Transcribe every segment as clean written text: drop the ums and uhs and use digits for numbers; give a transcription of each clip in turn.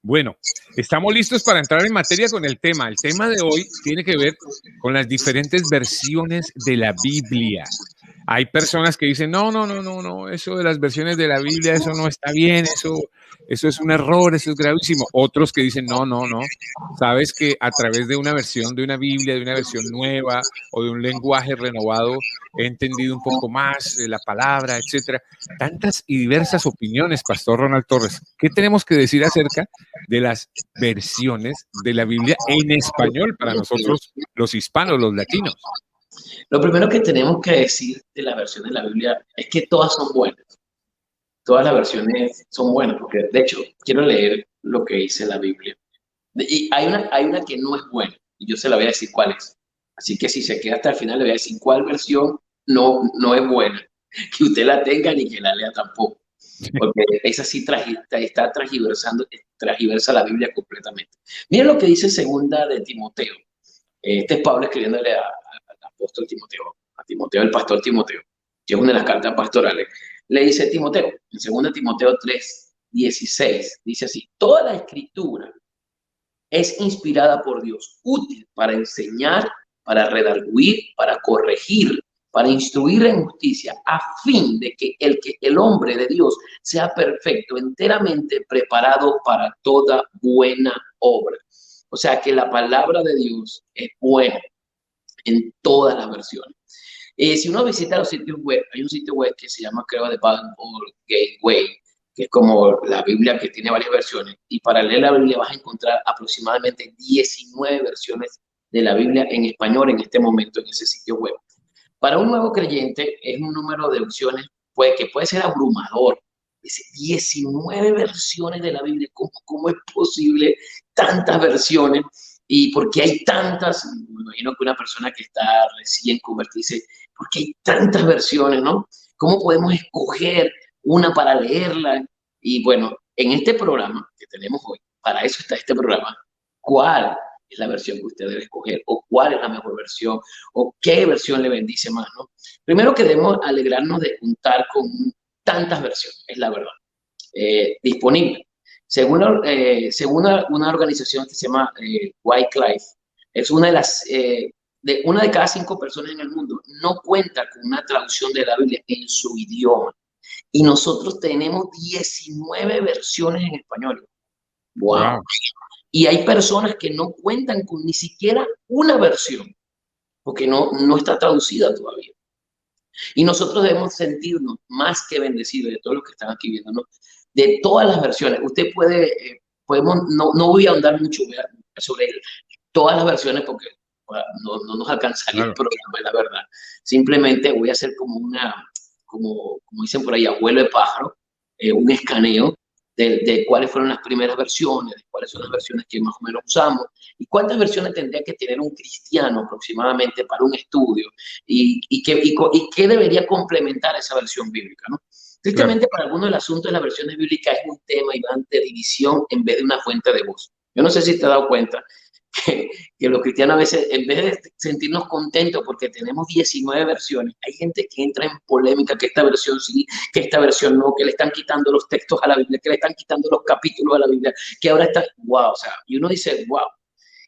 Bueno, estamos listos para entrar en materia con el tema. El tema de hoy tiene que ver con las diferentes versiones de la Biblia. Hay personas que dicen, no, eso de las versiones de la Biblia, eso no está bien, eso es un error, eso es gravísimo. Otros que dicen, no, sabes que a través de una versión de una Biblia, de una versión nueva o de un lenguaje renovado, he entendido un poco más la palabra, etcétera. Tantas y diversas opiniones, Pastor Ronald Torres. ¿Qué tenemos que decir acerca de las versiones de la Biblia en español para nosotros, los hispanos, los latinos? Lo primero que tenemos que decir de la versión de la Biblia es que todas son buenas. Todas las versiones son buenas, porque de hecho quiero leer lo que dice la Biblia. Y hay una que no es buena, y yo se la voy a decir cuál es. Así que si se queda hasta el final, le voy a decir cuál versión no es buena. Que usted la tenga ni que la lea tampoco. Porque esa sí está transgiversa la Biblia completamente. Miren lo que dice segunda de Timoteo. Este es Pablo escribiéndole al apóstol Timoteo, a Timoteo, el pastor Timoteo, que es una de las cartas pastorales. Le dice Timoteo, en 2 Timoteo 3:16, dice así: toda la escritura es inspirada por Dios, útil para enseñar, para redarguir, para corregir, para instruir en justicia, a fin de que el hombre de Dios sea perfecto, enteramente preparado para toda buena obra. O sea que la palabra de Dios es buena en todas las versiones. Si uno visita los sitios web, hay un sitio web que se llama, creo, The Bible Gateway, que es como la Biblia que tiene varias versiones. Y para leer la Biblia vas a encontrar aproximadamente 19 versiones de la Biblia en español en este momento en ese sitio web. Para un nuevo creyente es un número de opciones que puede ser abrumador. Dice 19 versiones de la Biblia. ¿Cómo es posible tantas versiones? ¿Y por qué hay tantas? Me imagino que una persona que está recién convertida dice, ¿por qué hay tantas versiones, no? ¿Cómo podemos escoger una para leerla? Y bueno, en este programa que tenemos hoy, para eso está este programa, ¿cuál es la versión que usted debe escoger? ¿O cuál es la mejor versión? ¿O qué versión le bendice más, no? Primero que debemos alegrarnos de contar con tantas versiones, es la verdad, disponibles. Según una organización que se llama Wycliffe, es una de cada 5 personas en el mundo no cuenta con una traducción de la Biblia en su idioma. Y nosotros tenemos 19 versiones en español. ¡Wow! Y hay personas que no cuentan con ni siquiera una versión, porque no está traducida todavía. Y nosotros debemos sentirnos más que bendecidos de todos los que están aquí viéndonos, de todas las versiones. Usted no voy a ahondar mucho sobre todas las versiones porque no nos alcanzaría el programa, la verdad. Simplemente voy a hacer como dicen por ahí, abuelo de pájaro, un escaneo de cuáles fueron las primeras versiones, de cuáles son las versiones que más o menos usamos, y cuántas versiones tendría que tener un cristiano aproximadamente para un estudio, y qué debería complementar esa versión bíblica, ¿no? Tristemente, para algunos el asunto de las versiones bíblicas es un tema, Iván, de división en vez de una fuente de voz. Yo no sé si te has dado cuenta que los cristianos a veces, en vez de sentirnos contentos porque tenemos 19 versiones, hay gente que entra en polémica que esta versión sí, que esta versión no, que le están quitando los textos a la Biblia, que le están quitando los capítulos a la Biblia, que ahora está, wow, o sea, y uno dice, wow.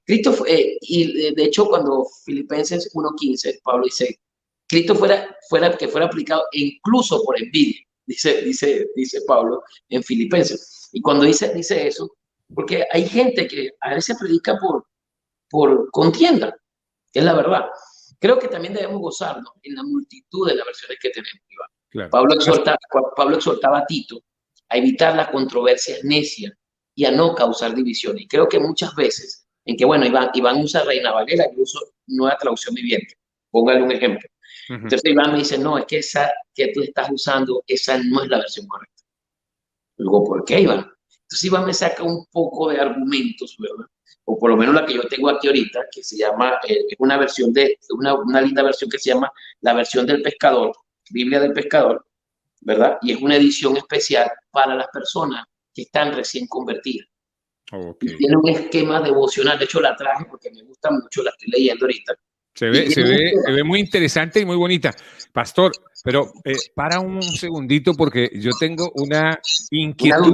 Cristo fue, y de hecho cuando Filipenses 1:15, Pablo dice, Cristo que fuera aplicado incluso por envidia, dice Pablo en Filipenses. Y cuando dice eso, porque hay gente que a veces predica por contienda, que es la verdad. Creo que también debemos gozarnos en la multitud de las versiones que tenemos, Iván. Claro. Pablo exhortaba a Tito a evitar las controversias necias y a no causar divisiones. Y creo que muchas veces, en que, bueno, Iván usa Reina Valera, yo uso Nueva Traducción Viviente. Póngale un ejemplo. Entonces Iván me dice, no, es que esa que tú estás usando, esa no es la versión correcta. Luego, ¿por qué, Iván? Entonces Iván me saca un poco de argumentos, ¿verdad? O por lo menos la que yo tengo aquí ahorita, que se llama, es una versión una linda versión que se llama la versión del pescador, Biblia del pescador, ¿verdad? Y es una edición especial para las personas que están recién convertidas. Okay. Y tiene un esquema devocional, de hecho la traje porque me gusta mucho, la estoy leyendo ahorita. Se ve muy interesante y muy bonita. Pastor, Pero para un segundito porque yo tengo una Una inquietud,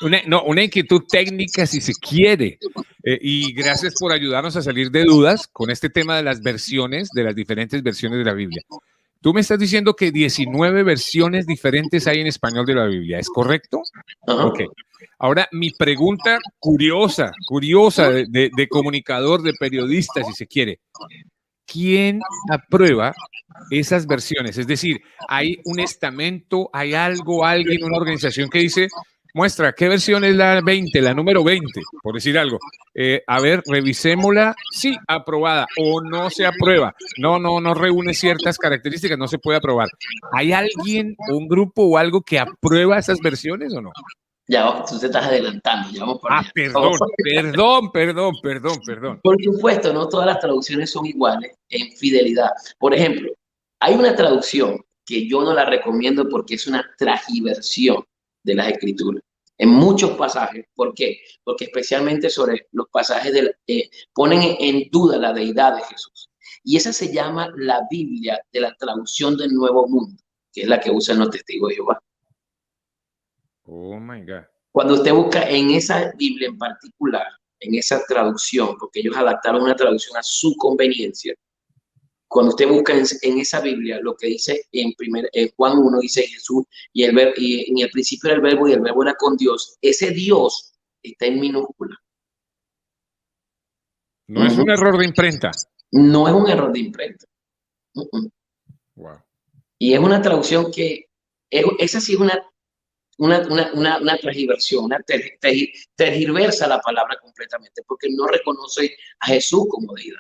duda. una inquietud técnica si se quiere. Y gracias por ayudarnos a salir de dudas con este tema de las versiones, de las diferentes versiones de la Biblia. Tú me estás diciendo que 19 versiones diferentes hay en español de la Biblia, ¿es correcto? Ajá. Ok. Ahora, mi pregunta curiosa de comunicador, de periodista, si se quiere. ¿Quién aprueba esas versiones? Es decir, hay un estamento, hay algo, alguien, una organización que dice, muestra, ¿qué versión es la 20, la número 20, por decir algo? A ver, revisémosla, sí, aprobada, o no se aprueba. No reúne ciertas características, no se puede aprobar. ¿Hay alguien, un grupo o algo que aprueba esas versiones o no? Ya, tú te estás adelantando, ya vamos para Ah, allá. perdón. Por supuesto, no todas las traducciones son iguales en fidelidad. Por ejemplo, hay una traducción que yo no la recomiendo porque es una tragiversión de las escrituras. En muchos pasajes, ¿por qué? Porque especialmente sobre los pasajes ponen en duda la deidad de Jesús. Y esa se llama la Biblia de la traducción del Nuevo Mundo, que es la que usan los testigos de Jehová. Oh my God. Cuando usted busca en esa Biblia en particular, en esa traducción, porque ellos adaptaron una traducción a su conveniencia, cuando usted busca en esa Biblia, lo que dice en Juan 1, dice Jesús, y en el principio era el verbo y el verbo era con Dios, ese Dios está en minúscula. No es un error de imprenta. No es un error de imprenta. Wow. Y es una traducción esa sí es una transgiversión, tergiversa la palabra completamente, porque no reconoce a Jesús como deidad.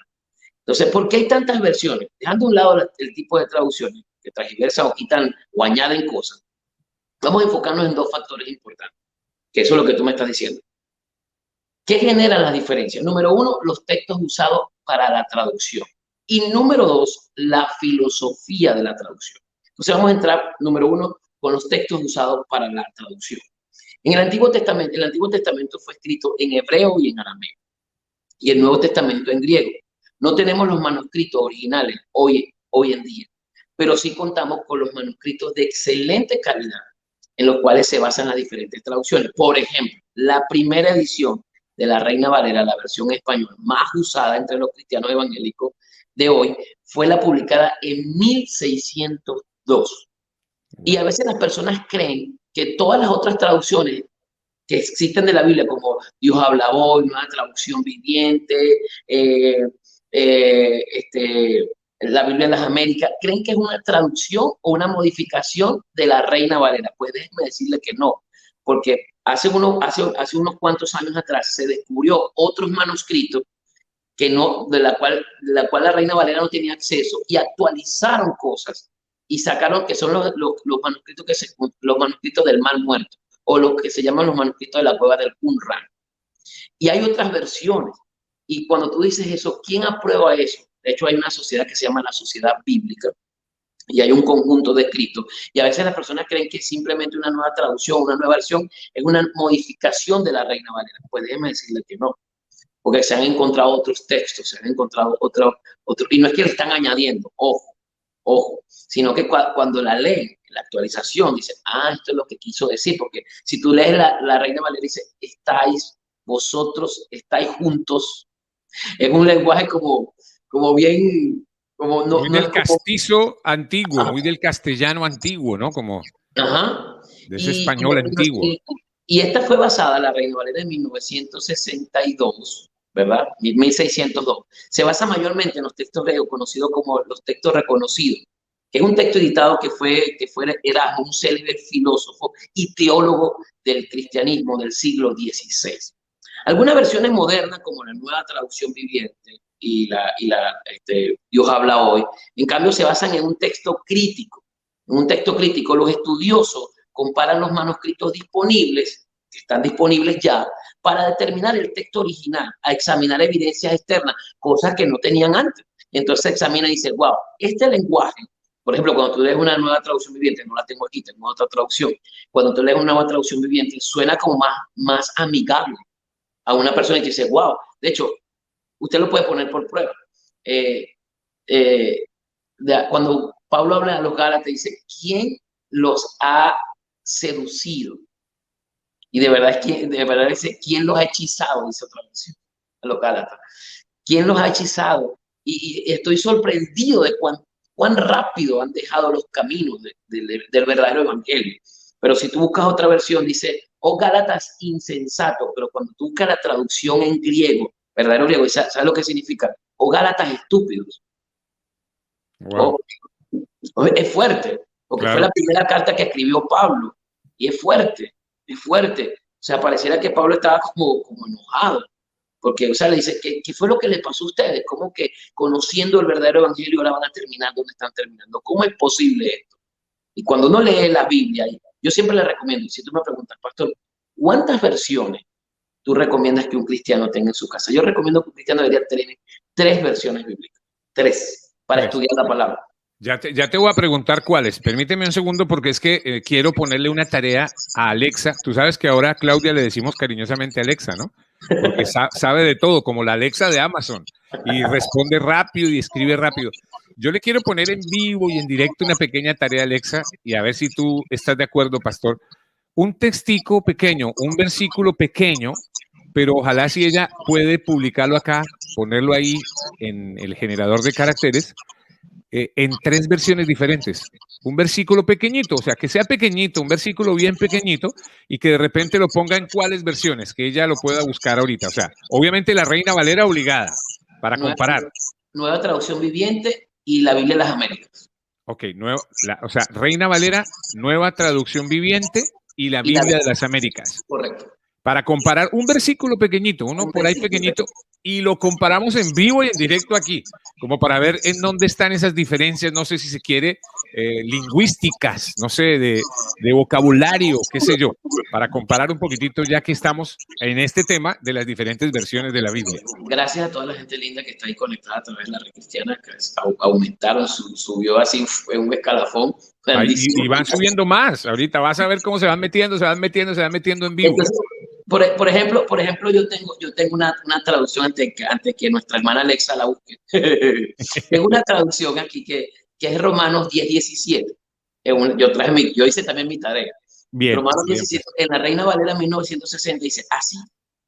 Entonces, ¿por qué hay tantas versiones? Dejando a un lado el tipo de traducciones que transgiversan o quitan o añaden cosas, vamos a enfocarnos en dos factores importantes, que eso es lo que tú me estás diciendo. ¿Qué generan las diferencias? Número uno, los textos usados para la traducción. Y número dos, la filosofía de la traducción. Entonces vamos a entrar, número uno, con los textos usados para la traducción. En el Antiguo Testamento fue escrito en hebreo y en arameo, y el Nuevo Testamento en griego. No tenemos los manuscritos originales hoy en día, pero sí contamos con los manuscritos de excelente calidad en los cuales se basan las diferentes traducciones. Por ejemplo, la primera edición de la Reina Valera, la versión española más usada entre los cristianos evangélicos de hoy, fue la publicada en 1602. Y a veces las personas creen que todas las otras traducciones que existen de la Biblia, como Dios habla hoy, Nueva Traducción Viviente, la Biblia de las Américas, creen que es una traducción o una modificación de la Reina Valera. Pues déjenme decirle que no, porque hace unos cuantos años atrás se descubrió otros manuscritos que no, de la cual la Reina Valera no tenía acceso, y actualizaron cosas y sacaron que son los manuscritos los manuscritos del Mar Muerto, o lo que se llaman los manuscritos de la cueva del Qumran. Y hay otras versiones. Y cuando tú dices eso, ¿quién aprueba eso? De hecho, hay una sociedad que se llama la Sociedad Bíblica, y hay un conjunto de escritos. Y a veces las personas creen que simplemente una nueva traducción, una nueva versión, es una modificación de la Reina Valera. Pues déjeme decirle que no, porque se han encontrado otros textos, se han encontrado otro, y no es que le están añadiendo, ojo, sino que cuando la leen, la actualización, dice, esto es lo que quiso decir, porque si tú lees la Reina Valera, dice, vosotros estáis juntos, es un lenguaje como bien, como muy no del es como, castizo antiguo, ajá, muy del castellano antiguo, ¿no? Como ajá. de ese Y, español antiguo. y esta fue basada, la Reina Valera, en 1962, ¿verdad? 1602. Se basa mayormente en los textos griegos, conocidos como los textos reconocidos, que es un texto editado era un célebre filósofo y teólogo del cristianismo del siglo XVI. Algunas versiones modernas, como la Nueva Traducción Viviente y Dios habla hoy, en cambio se basan en un texto crítico. En un texto crítico, los estudiosos comparan los manuscritos disponibles, que están disponibles ya, para determinar el texto original, a examinar evidencias externas, cosas que no tenían antes. Entonces examina y dice, wow, este lenguaje, por ejemplo, cuando tú lees una Nueva Traducción Viviente, no la tengo aquí, tengo otra traducción, cuando tú lees una Nueva Traducción Viviente, suena como más amigable a una persona y te dice, wow, de hecho, usted lo puede poner por prueba. Cuando Pablo habla a los Gálatas y dice, ¿quién los ha seducido? Y de verdad dice, ¿quién los ha hechizado? Dice otra versión, a los Gálatas. ¿Quién los ha hechizado? Y estoy sorprendido de cuán rápido han dejado los caminos del verdadero evangelio. Pero si tú buscas otra versión, dice, oh Gálatas insensato, pero cuando tú buscas la traducción en griego, verdadero griego, ¿sabes lo que significa? Oh Gálatas estúpidos. Wow. Es fuerte, porque fue Claro. la primera carta que escribió Pablo, y es fuerte, es fuerte. O sea, pareciera que Pablo estaba como enojado, porque, o sea, le dice, ¿qué fue lo que le pasó a ustedes? ¿Cómo que conociendo el verdadero evangelio ahora van a terminar donde están terminando? ¿Cómo es posible esto? Y cuando uno lee la Biblia, yo siempre le recomiendo, si tú me preguntas, pastor, ¿cuántas versiones tú recomiendas que un cristiano tenga en su casa? Yo recomiendo que un cristiano debería tener 3 versiones bíblicas, 3, para 3. estudiar la palabra. Ya te voy a preguntar cuáles. Permíteme un segundo porque es que quiero ponerle una tarea a Alexa. Tú sabes que ahora a Claudia le decimos cariñosamente Alexa, ¿no? Porque sabe de todo, como la Alexa de Amazon, y responde rápido y escribe rápido. Yo le quiero poner en vivo y en directo una pequeña tarea a Alexa y a ver si tú estás de acuerdo, pastor. Un textico pequeño, un versículo pequeño, pero ojalá si ella puede publicarlo acá, ponerlo ahí en el generador de caracteres en 3 versiones diferentes. Un versículo pequeñito, o sea, que sea pequeñito, un versículo bien pequeñito y que de repente lo ponga en cuáles versiones, que ella lo pueda buscar ahorita. O sea, obviamente la Reina Valera obligada para comparar. Nueva traducción viviente y la Biblia de las Américas. Ok, o sea, Reina Valera, nueva traducción viviente y la Biblia de las Américas. Correcto. Para comparar un versículo pequeñito, uno por ahí pequeñito, y lo comparamos en vivo y en directo aquí, como para ver en dónde están esas diferencias, no sé si se quiere, lingüísticas, no sé, de vocabulario, qué sé yo, para comparar un poquitito ya que estamos en este tema de las diferentes versiones de la Biblia. Gracias a toda la gente linda que está ahí conectada a través de la red cristiana, que aumentaron, subió así en un escalafón. Y van subiendo más, ahorita vas a ver cómo se van metiendo en vivo. Entonces, por ejemplo, yo tengo una traducción antes que nuestra hermana Alexa la busque. Tengo una traducción aquí que es Romanos 10:17. Yo hice también mi tarea. Bien, Romanos bien, 17, en la Reina Valera 1960 dice, así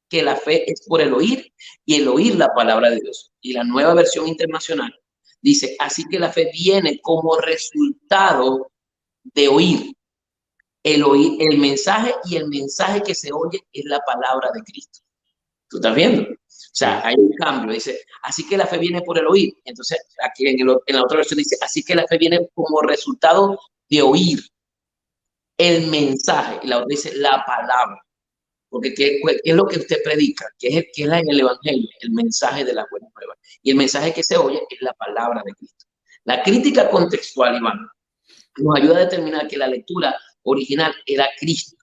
que la fe es por el oír y el oír la palabra de Dios. Y la nueva versión internacional dice, así que la fe viene como resultado de oír el mensaje, y el mensaje que se oye es la palabra de Cristo. ¿Tú estás viendo? O sea, hay un cambio. Dice, así que la fe viene por el oír. Entonces, aquí en la otra versión dice, así que la fe viene como resultado de oír el mensaje. Y la otra dice, la palabra. Porque ¿qué es lo que usted predica? ¿Qué es en el Evangelio? El mensaje de la buena nueva. Y el mensaje que se oye es la palabra de Cristo. La crítica contextual, Iván, nos ayuda a determinar que la lectura original era Cristo.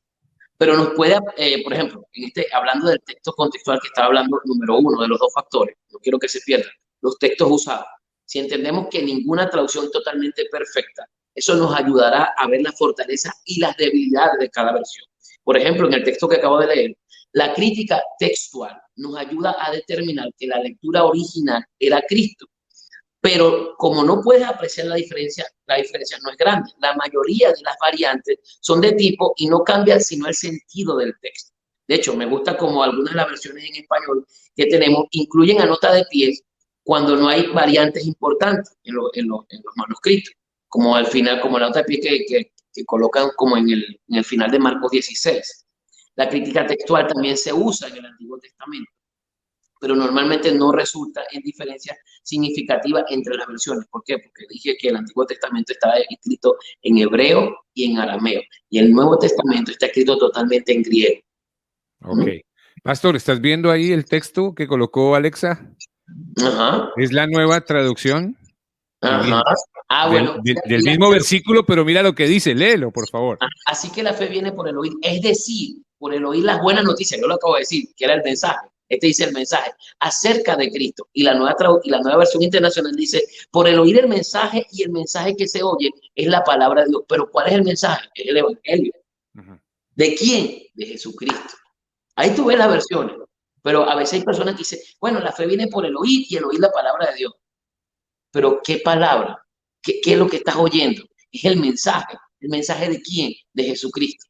Pero nos puede, por ejemplo, hablando del texto contextual que estaba hablando, número 1 de los 2 factores, no quiero que se pierdan, los textos usados. Si entendemos que ninguna traducción es totalmente perfecta, eso nos ayudará a ver la fortaleza y las debilidades de cada versión. Por ejemplo, en el texto que acabo de leer, la crítica textual nos ayuda a determinar que la lectura original era Cristo. Pero como no puedes apreciar la diferencia no es grande. La mayoría de las variantes son de tipo y no cambian sino el sentido del texto. De hecho, me gusta como algunas de las versiones en español que tenemos incluyen a nota de pie cuando no hay variantes importantes en los manuscritos, como al final, como la nota de pie que colocan como en el final de Marcos 16. La crítica textual también se usa en el Antiguo Testamento, pero normalmente no resulta en diferencia significativa entre las versiones. ¿Por qué? Porque dije que el Antiguo Testamento estaba escrito en hebreo y en arameo, y el Nuevo Testamento está escrito totalmente en griego. Ok. Pastor, ¿estás viendo ahí el texto que colocó Alexa? Ajá. Es la nueva traducción. Ajá. Bueno. Del mismo versículo, pero mira lo que dice, léelo, por favor. Así que la fe viene por el oír, es decir, por el oír las buenas noticias. Yo lo acabo de decir, que era el mensaje. Este dice el mensaje acerca de Cristo. Y la nueva versión internacional dice, por el oír el mensaje, y el mensaje que se oye es la palabra de Dios. Pero ¿cuál es el mensaje? Es el Evangelio. ¿De quién? De Jesucristo. Ahí tú ves las versiones. Pero a veces hay personas que dicen, bueno, la fe viene por el oír y el oír la palabra de Dios. Pero ¿qué palabra? ¿Qué es lo que estás oyendo? Es el mensaje. ¿El mensaje de quién? De Jesucristo,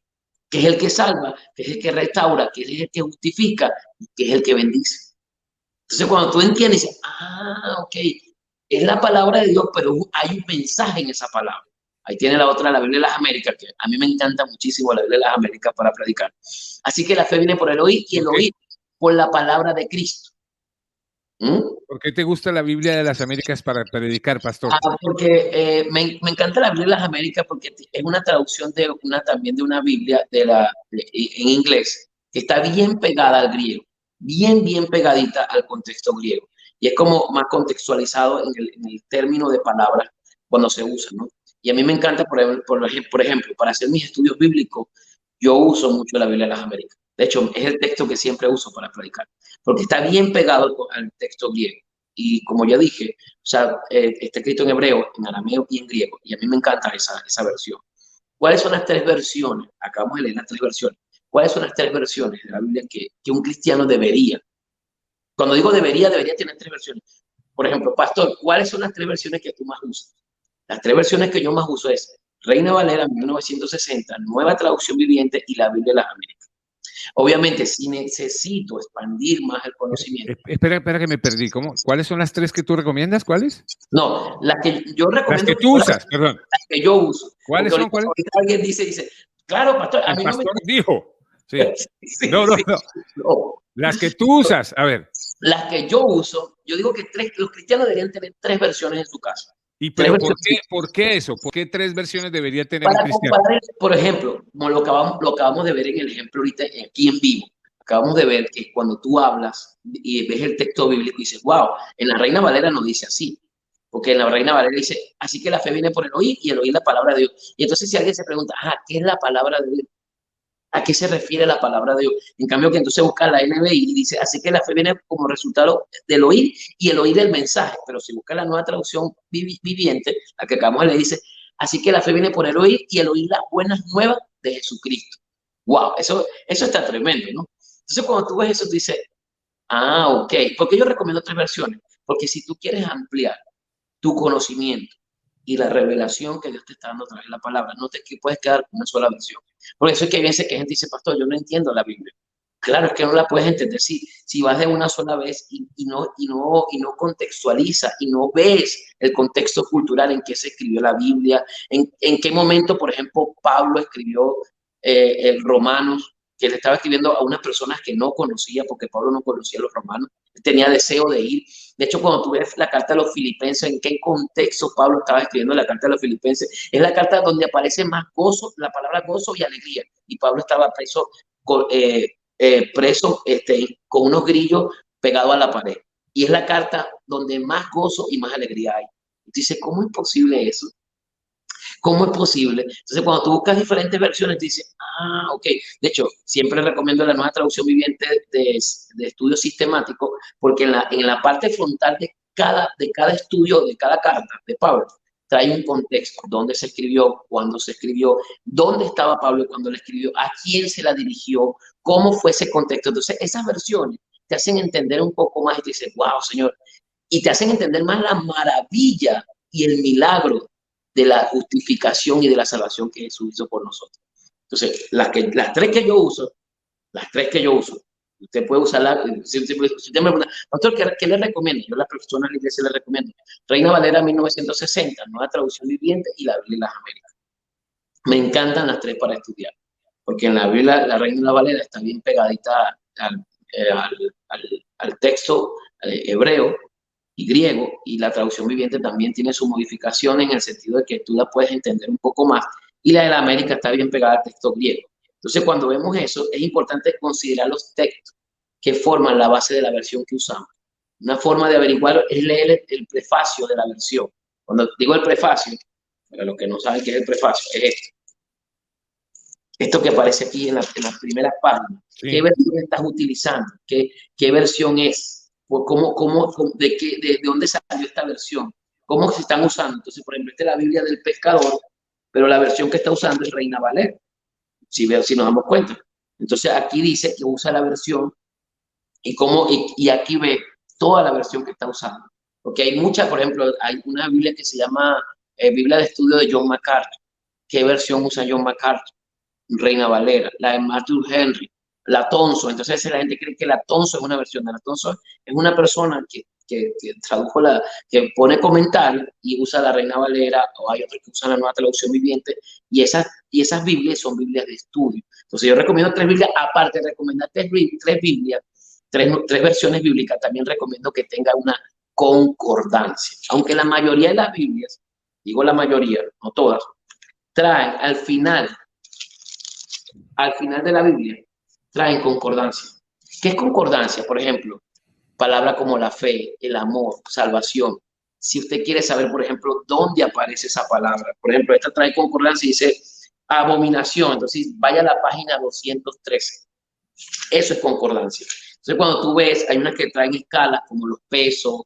que es el que salva, que es el que restaura, que es el que justifica, que es el que bendice. Entonces, cuando tú entiendes, dices, ok, es la palabra de Dios, pero hay un mensaje en esa palabra. Ahí tiene la otra, la Biblia de las Américas, que a mí me encanta muchísimo la Biblia de las Américas para predicar. Así que la fe viene por el oír y el oír por la palabra de Cristo. ¿Por qué te gusta la Biblia de las Américas para predicar, pastor? Porque me encanta la Biblia de las Américas porque es una traducción también de una Biblia en inglés que está bien pegada al griego, bien pegadita al contexto griego. Y es como más contextualizado en el término de palabras cuando se usa, ¿no? Y a mí me encanta, por ejemplo, para hacer mis estudios bíblicos, yo uso mucho la Biblia de las Américas. De hecho, es el texto que siempre uso para predicar, porque está bien pegado al texto griego. Y como ya dije, o sea, está escrito en hebreo, en arameo y en griego. Y a mí me encanta esa versión. ¿Cuáles son las tres versiones? Acabamos de leer las tres versiones. ¿Cuáles son las tres versiones de la Biblia que un cristiano debería? Cuando digo debería tener tres versiones. Por ejemplo, pastor, ¿cuáles son las tres versiones que tú más usas? Las tres versiones que yo más uso es Reina Valera 1960, Nueva Traducción Viviente y la Biblia de las Américas. Obviamente, si necesito expandir más el conocimiento. Espera que me perdí. ¿Cómo? ¿Cuáles son las tres que tú recomiendas? ¿Cuáles? No, las que yo recomiendo. Las que tú usas, perdón. Las que yo uso. ¿Cuáles son? Ahorita alguien dice, claro, pastor, a mí el pastor no me... dijo. Sí. Sí, no. No. Las que tú usas, a ver. Las que yo uso, yo digo que los cristianos deberían tener tres versiones en su casa. ¿Y pero por qué eso? ¿Por qué tres versiones debería tener un cristiano? Comparar, por ejemplo, como lo acabamos de ver en el ejemplo ahorita aquí en vivo. Acabamos de ver que cuando tú hablas y ves el texto bíblico y dices, wow, en la Reina Valera no dice así. Porque en la Reina Valera dice, así que la fe viene por el oír y el oír la palabra de Dios. Y entonces si alguien se pregunta, ¿qué es la palabra de Dios? ¿A qué se refiere la palabra de Dios? En cambio, que entonces busca la NBI y dice, así que la fe viene como resultado del oír y el oír del mensaje. Pero si busca la nueva traducción viviente, la que acabamos de leer, dice, así que la fe viene por el oír y el oír las buenas nuevas de Jesucristo. Wow, eso está tremendo, ¿no? Entonces, cuando tú ves eso, tú dices, ok. ¿Por qué yo recomiendo tres versiones? Porque si tú quieres ampliar tu conocimiento y la revelación que Dios te está dando a través de la palabra, no te puedes quedar con una sola versión. Por eso es que hay veces que gente dice, pastor, yo no entiendo la Biblia. Claro, es que no la puedes entender si vas de una sola vez y no contextualiza y no ves el contexto cultural en que se escribió la Biblia, en qué momento, por ejemplo, Pablo escribió el Romanos, que le estaba escribiendo a unas personas que no conocía, porque Pablo no conocía a los romanos, tenía deseo de ir. De hecho, cuando tú ves la carta a los filipenses, en qué contexto Pablo estaba escribiendo la carta a los filipenses, es la carta donde aparece más gozo, la palabra gozo y alegría. Y Pablo estaba preso con unos grillos pegados a la pared. Y es la carta donde más gozo y más alegría hay. Y tú dices, ¿cómo es posible eso? ¿Cómo es posible? Entonces, cuando tú buscas diferentes versiones, dices, ok. De hecho, siempre recomiendo la nueva traducción viviente de estudio sistemático, porque en la parte frontal de cada estudio, de cada carta de Pablo, trae un contexto, dónde se escribió, cuándo se escribió, dónde estaba Pablo cuando la escribió, a quién se la dirigió, cómo fue ese contexto. Entonces, esas versiones te hacen entender un poco más y te dices, wow, Señor, y te hacen entender más la maravilla y el milagro de la justificación y de la salvación que Jesús hizo por nosotros. Entonces, las tres que yo uso, usted puede usarla. Si usted me pregunta, doctor, ¿qué le recomiendo? Yo a las personas de la iglesia les recomiendo Reina Valera 1960, Nueva Traducción Viviente y la Biblia de las Américas. Me encantan las tres para estudiar, porque en la Biblia, la Reina Valera está bien pegadita al texto hebreo y griego, y la traducción viviente también tiene su modificación en el sentido de que tú la puedes entender un poco más, y la de la América está bien pegada al texto griego. Entonces, cuando vemos eso, es importante considerar los textos que forman la base de la versión que usamos. Una forma de averiguar es leer el prefacio de la versión. Cuando digo el prefacio, para los que no saben qué es el prefacio, es esto. Esto que aparece aquí en las primeras páginas. Sí. ¿Qué versión estás utilizando? ¿Qué versión es? ¿De dónde salió esta versión? ¿Cómo se están usando? Entonces, por ejemplo, esta es la Biblia del pescador, pero la versión que está usando es Reina Valera, si nos damos cuenta. Entonces, aquí dice que usa la versión y aquí ve toda la versión que está usando. Porque hay muchas, por ejemplo, hay una Biblia que se llama Biblia de estudio de John MacArthur. ¿Qué versión usa John MacArthur? Reina Valera, la de Matthew Henry, la Tonso. Entonces la gente cree que la Tonso es una versión. La Tonso es una persona que tradujo que pone comentarios y usa la Reina Valera, o hay otros que usan la Nueva Traducción Viviente, y esas Biblias son Biblias de estudio. Entonces yo recomiendo 3 Biblias, aparte de recomendar 3 Biblias, 3 versiones bíblicas, también recomiendo que tenga una concordancia. Aunque la mayoría de las Biblias, digo la mayoría, no todas, traen al final de la Biblia, traen concordancia. ¿Qué es concordancia? Por ejemplo, palabras como la fe, el amor, salvación. Si usted quiere saber, por ejemplo, dónde aparece esa palabra, por ejemplo, esta trae concordancia y dice abominación, entonces vaya a la página 213. Eso es concordancia. Entonces, cuando tú ves, hay unas que traen escalas como los pesos,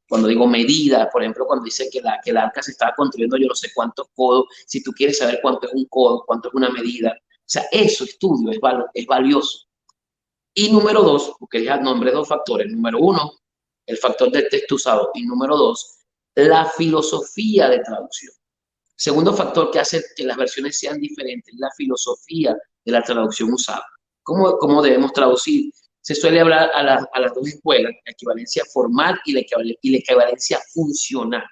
cuando digo medidas, por ejemplo, cuando dice que el arca se estaba construyendo yo no sé cuántos codos, si tú quieres saber cuánto es un codo, cuánto es una medida, o sea, eso estudio es valioso. Y número 2, porque ya nombré 2 factores. Número 1, el factor del texto usado. Y número 2, la filosofía de traducción. Segundo factor que hace que las versiones sean diferentes, la filosofía de la traducción usada. ¿Cómo debemos traducir? Se suele hablar a las 2 escuelas, la equivalencia formal y la equivalencia funcional.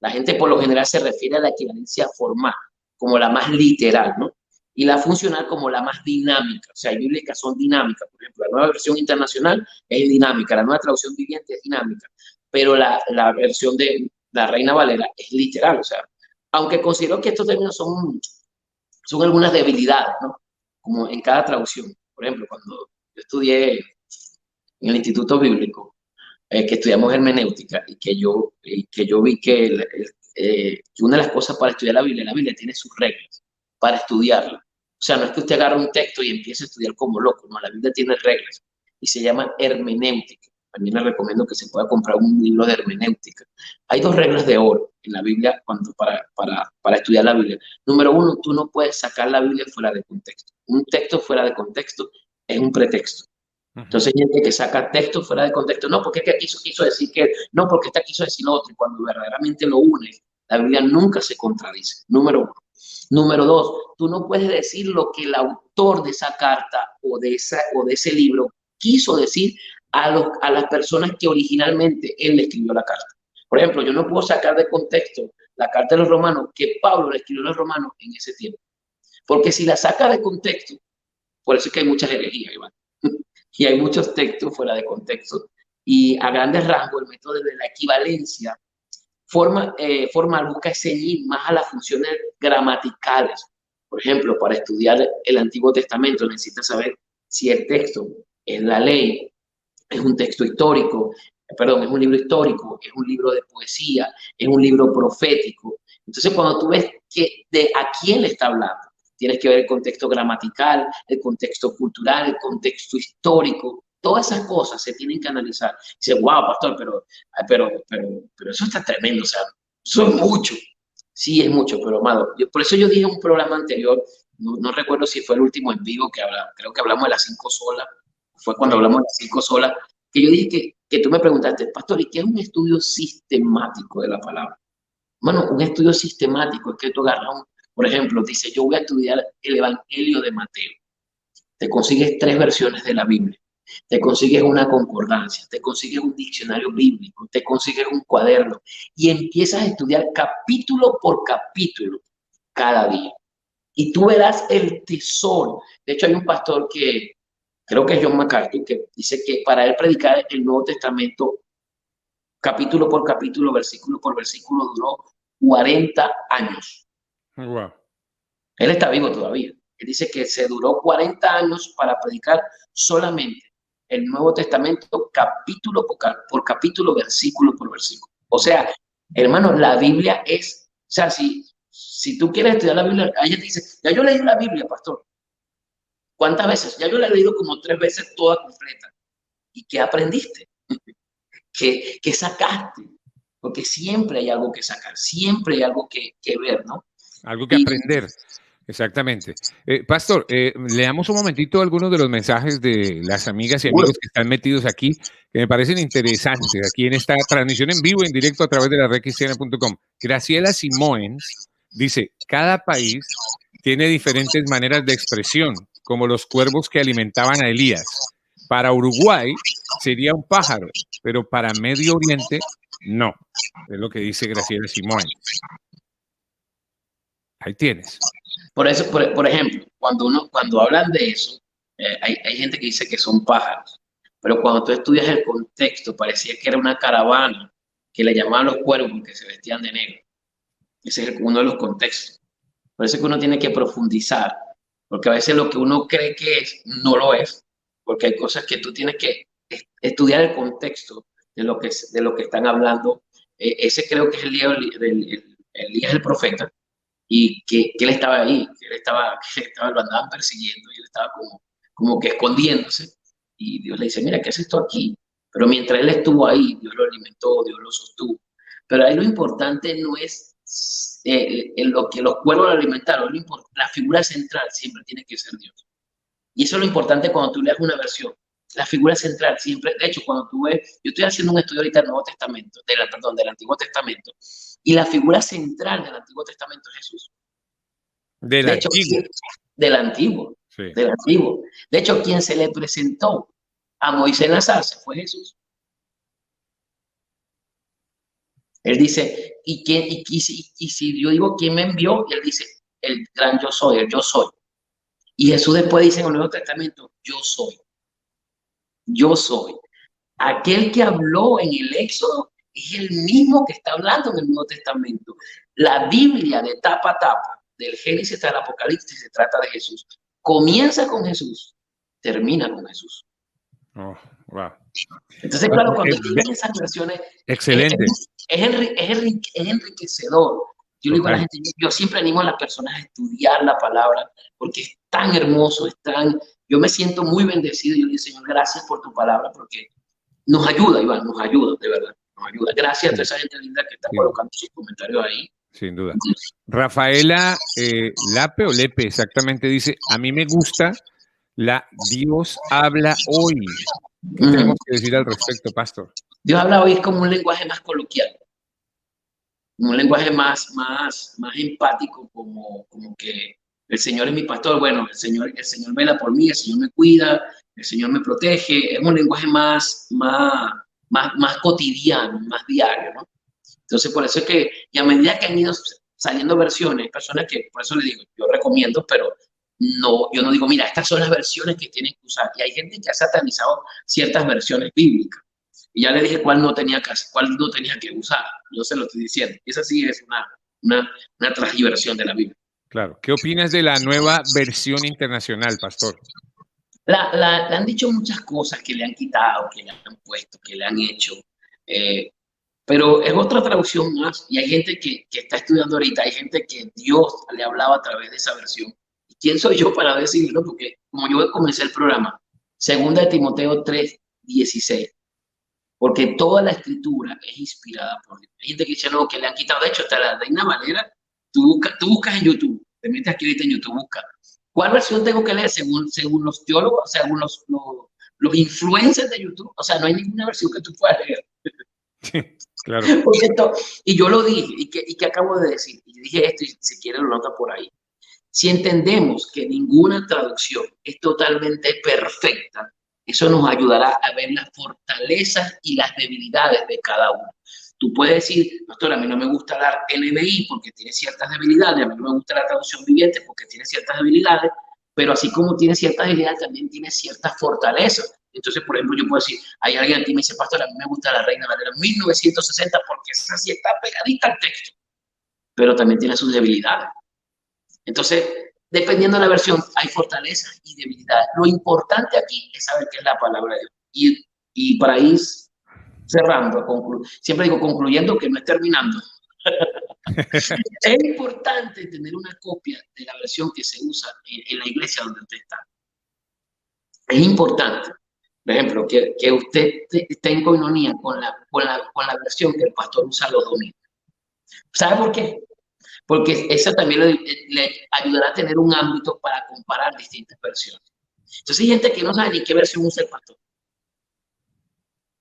La gente por lo general se refiere a la equivalencia formal, como la más literal, ¿no? Y la funcional como la más dinámica. O sea, hay Biblias que son dinámicas. Por ejemplo, la nueva versión internacional es dinámica, la nueva traducción viviente es dinámica, pero la versión de la Reina Valera es literal. O sea, aunque considero que estos términos son algunas debilidades, ¿no? Como en cada traducción. Por ejemplo, cuando yo estudié en el Instituto Bíblico, que estudiamos hermenéutica y que yo vi que una de las cosas para estudiar la Biblia tiene sus reglas para estudiarla. O sea, no es que usted agarre un texto y empiece a estudiar como loco, no, la Biblia tiene reglas y se llama hermenéutica. También les recomiendo que se pueda comprar un libro de hermenéutica. Hay 2 reglas de oro en la Biblia para estudiar la Biblia. Número 1, tú no puedes sacar la Biblia fuera de contexto. Un texto fuera de contexto es un pretexto. Entonces hay gente que saca textos fuera de contexto. No, porque aquí quiso decir que, no, porque esta quiso decir lo otro. Y cuando verdaderamente lo une, la Biblia nunca se contradice. Número 1. Número 2, tú no puedes decir lo que el autor de esa carta o de ese libro quiso decir a las personas que originalmente él le escribió la carta. Por ejemplo, yo no puedo sacar de contexto la carta de los romanos que Pablo le escribió a los romanos en ese tiempo. Porque si la saca de contexto, por eso es que hay muchas herejías, Iván. Y hay muchos textos fuera de contexto. Y a grandes rasgos, el método de la equivalencia formal busca ceñir más a las funciones gramaticales. Por ejemplo, para estudiar el Antiguo Testamento necesitas saber si el texto es la ley, es un texto histórico, perdón, es un libro histórico, es un libro de poesía, es un libro profético. Entonces, cuando tú ves a quién le está hablando, tienes que ver el contexto gramatical, el contexto cultural, el contexto histórico. Todas esas cosas se tienen que analizar. Dice, wow, pastor, pero eso está tremendo, o sea, eso es mucho. Sí, es mucho, pero amado, por eso yo dije en un programa anterior, no recuerdo si fue el último en vivo que hablamos, creo que hablamos de las 5 solas, fue cuando hablamos de las 5 solas, que yo dije que tú me preguntaste, pastor, ¿y qué es un estudio sistemático de la palabra? Bueno, un estudio sistemático es que tú agarras por ejemplo, dice, yo voy a estudiar el Evangelio de Mateo. Te consigues 3 versiones de la Biblia. Te consigues una concordancia, te consigues un diccionario bíblico, te consigues un cuaderno y empiezas a estudiar capítulo por capítulo cada día. Y tú verás el tesoro. De hecho, hay un pastor que creo que es John MacArthur, que dice que para él predicar el Nuevo Testamento, capítulo por capítulo, versículo por versículo, duró 40 años. Wow. Él está vivo todavía. Él dice que se duró 40 años para predicar solamente el Nuevo Testamento capítulo por capítulo, versículo por versículo. O sea, hermano, la Biblia es, o sea, si tú quieres estudiar la Biblia, ella te dice, ya yo leí la Biblia, pastor. ¿Cuántas veces? Ya yo la he leído como 3 veces toda completa. ¿Y qué aprendiste? ¿Qué sacaste? Porque siempre hay algo que sacar, siempre hay algo que ver, ¿no? Algo que aprender. Exactamente. Pastor, leamos un momentito algunos de los mensajes de las amigas y amigos que están metidos aquí, que me parecen interesantes, aquí en esta transmisión en vivo, en directo a través de la redcristiana.com. Graciela Simoens dice, cada país tiene diferentes maneras de expresión, como los cuervos que alimentaban a Elías. Para Uruguay sería un pájaro, pero para Medio Oriente no. Es lo que dice Graciela Simoens. Ahí tienes. Por eso, por ejemplo, cuando hablan de eso, hay gente que dice que son pájaros, pero cuando tú estudias el contexto, parecía que era una caravana que le llamaban los cuervos porque se vestían de negro. Ese es uno de los contextos. Por eso es que uno tiene que profundizar, porque a veces lo que uno cree que es, no lo es, porque hay cosas que tú tienes que estudiar el contexto de lo que están hablando. Ese creo que es Elías el profeta, y que él estaba ahí, lo andaban persiguiendo y él estaba como que escondiéndose. Y Dios le dice, mira, ¿qué haces esto aquí? Pero mientras él estuvo ahí, Dios lo alimentó, Dios lo sostuvo. Pero ahí lo importante no es en lo que los cuervos lo alimentaron, la figura central siempre tiene que ser Dios. Y eso es lo importante cuando tú leas una versión. La figura central siempre, de hecho, cuando tú ves, yo estoy haciendo un estudio ahorita del Nuevo Testamento, del Antiguo Testamento, y la figura central del Antiguo Testamento es Jesús. Del De hecho, antiguo. del Antiguo, Sí. del Antiguo. De hecho, quien se le presentó a Moisés en la zarza fue Jesús. Él dice, y si yo digo quién me envió, él dice, el gran yo soy, el yo soy. Y Jesús después dice en el Nuevo Testamento, yo soy. Yo soy. Aquel que habló en el Éxodo es el mismo que está hablando en el Nuevo Testamento. La Biblia de tapa a tapa, del Génesis hasta el Apocalipsis, se trata de Jesús. Comienza con Jesús, termina con Jesús. Oh, wow. Entonces, claro, cuando escriben esas versiones, excelente. Es enriquecedor. Yo le digo a la gente, yo siempre animo a las personas a estudiar la palabra, porque es tan hermoso, yo me siento muy bendecido. Yo le digo, Señor, gracias por tu palabra, porque nos ayuda, Iván, nos ayuda, de verdad, nos ayuda. Gracias a toda esa gente linda que está colocando sus comentarios ahí. Sin duda. Rafaela Lape o Lepe exactamente dice, a mí me gusta la Dios habla hoy. ¿Qué tenemos que decir al respecto, pastor? Dios habla hoy es como un lenguaje más coloquial, un lenguaje más empático, como que el Señor es mi pastor. Bueno, el Señor vela por mí, el Señor me cuida, el Señor me protege. Es un lenguaje más cotidiano, más diario, ¿no? Entonces, por eso es que, y a medida que han ido saliendo versiones, personas que, por eso le digo, yo recomiendo, pero yo no digo, mira, estas son las versiones que tienen que usar. Y hay gente que ha satanizado ciertas versiones bíblicas. Y ya le dije cuál no tenía que usar. Yo se lo estoy diciendo. Esa sí es una transgiversión de la Biblia. Claro. ¿Qué opinas de la nueva versión internacional, pastor? Le han dicho muchas cosas que le han quitado, que le han puesto, que le han hecho. Pero es otra traducción más. Y hay gente que está estudiando ahorita, hay gente que Dios le hablaba a través de esa versión. ¿Y quién soy yo para decirlo? Porque como yo comencé el programa, 2 de Timoteo 3:16. Porque toda la escritura es inspirada por Dios. Hay gente que dice, no, que le han quitado. De hecho, hasta la Reina Valera, tú buscas en YouTube, te metes aquí ahorita en YouTube, busca. ¿Cuál versión tengo que leer según los teólogos, según los influencers de YouTube? O sea, no hay ninguna versión que tú puedas leer. Claro. Y yo lo dije, y que acabo de decir, y dije esto, y si quieren lo nota por ahí. Si entendemos que ninguna traducción es totalmente perfecta, eso nos ayudará a ver las fortalezas y las debilidades de cada uno. Tú puedes decir, pastor, a mí no me gusta la NBI porque tiene ciertas debilidades, a mí no me gusta la traducción viviente porque tiene ciertas debilidades, pero así como tiene ciertas debilidades, también tiene ciertas fortalezas. Entonces, por ejemplo, yo puedo decir, hay alguien aquí que me dice, pastor, a mí me gusta la Reina Valera 1960 porque esa sí está pegadita al texto, pero también tiene sus debilidades. Entonces, dependiendo de la versión, hay fortalezas y debilidades. Lo importante aquí es saber qué es la palabra de Dios. Y para ir cerrando, siempre digo concluyendo que no es terminando. Es importante tener una copia de la versión que se usa en la iglesia donde usted está. Es importante, por ejemplo, que usted esté en coinonía con la versión que el pastor usa los domingos. ¿Sabe por qué? Porque eso también le ayudará a tener un ámbito para comparar distintas versiones. Entonces hay gente que no sabe ni qué versión usa el pastor.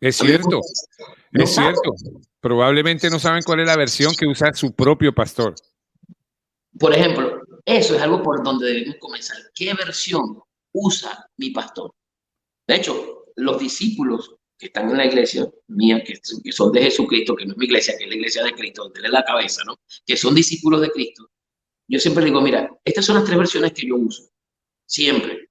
Es cierto, es cierto. Probablemente no saben cuál es la versión que usa su propio pastor. Por ejemplo, eso es algo por donde debemos comenzar. ¿Qué versión usa mi pastor? De hecho, los discípulos que están en la iglesia mía, que son de Jesucristo, que no es mi iglesia, que es la iglesia de Cristo, donde Él es la cabeza, ¿no? Que son discípulos de Cristo. Yo siempre digo, mira, estas son las 3 versiones que yo uso, siempre.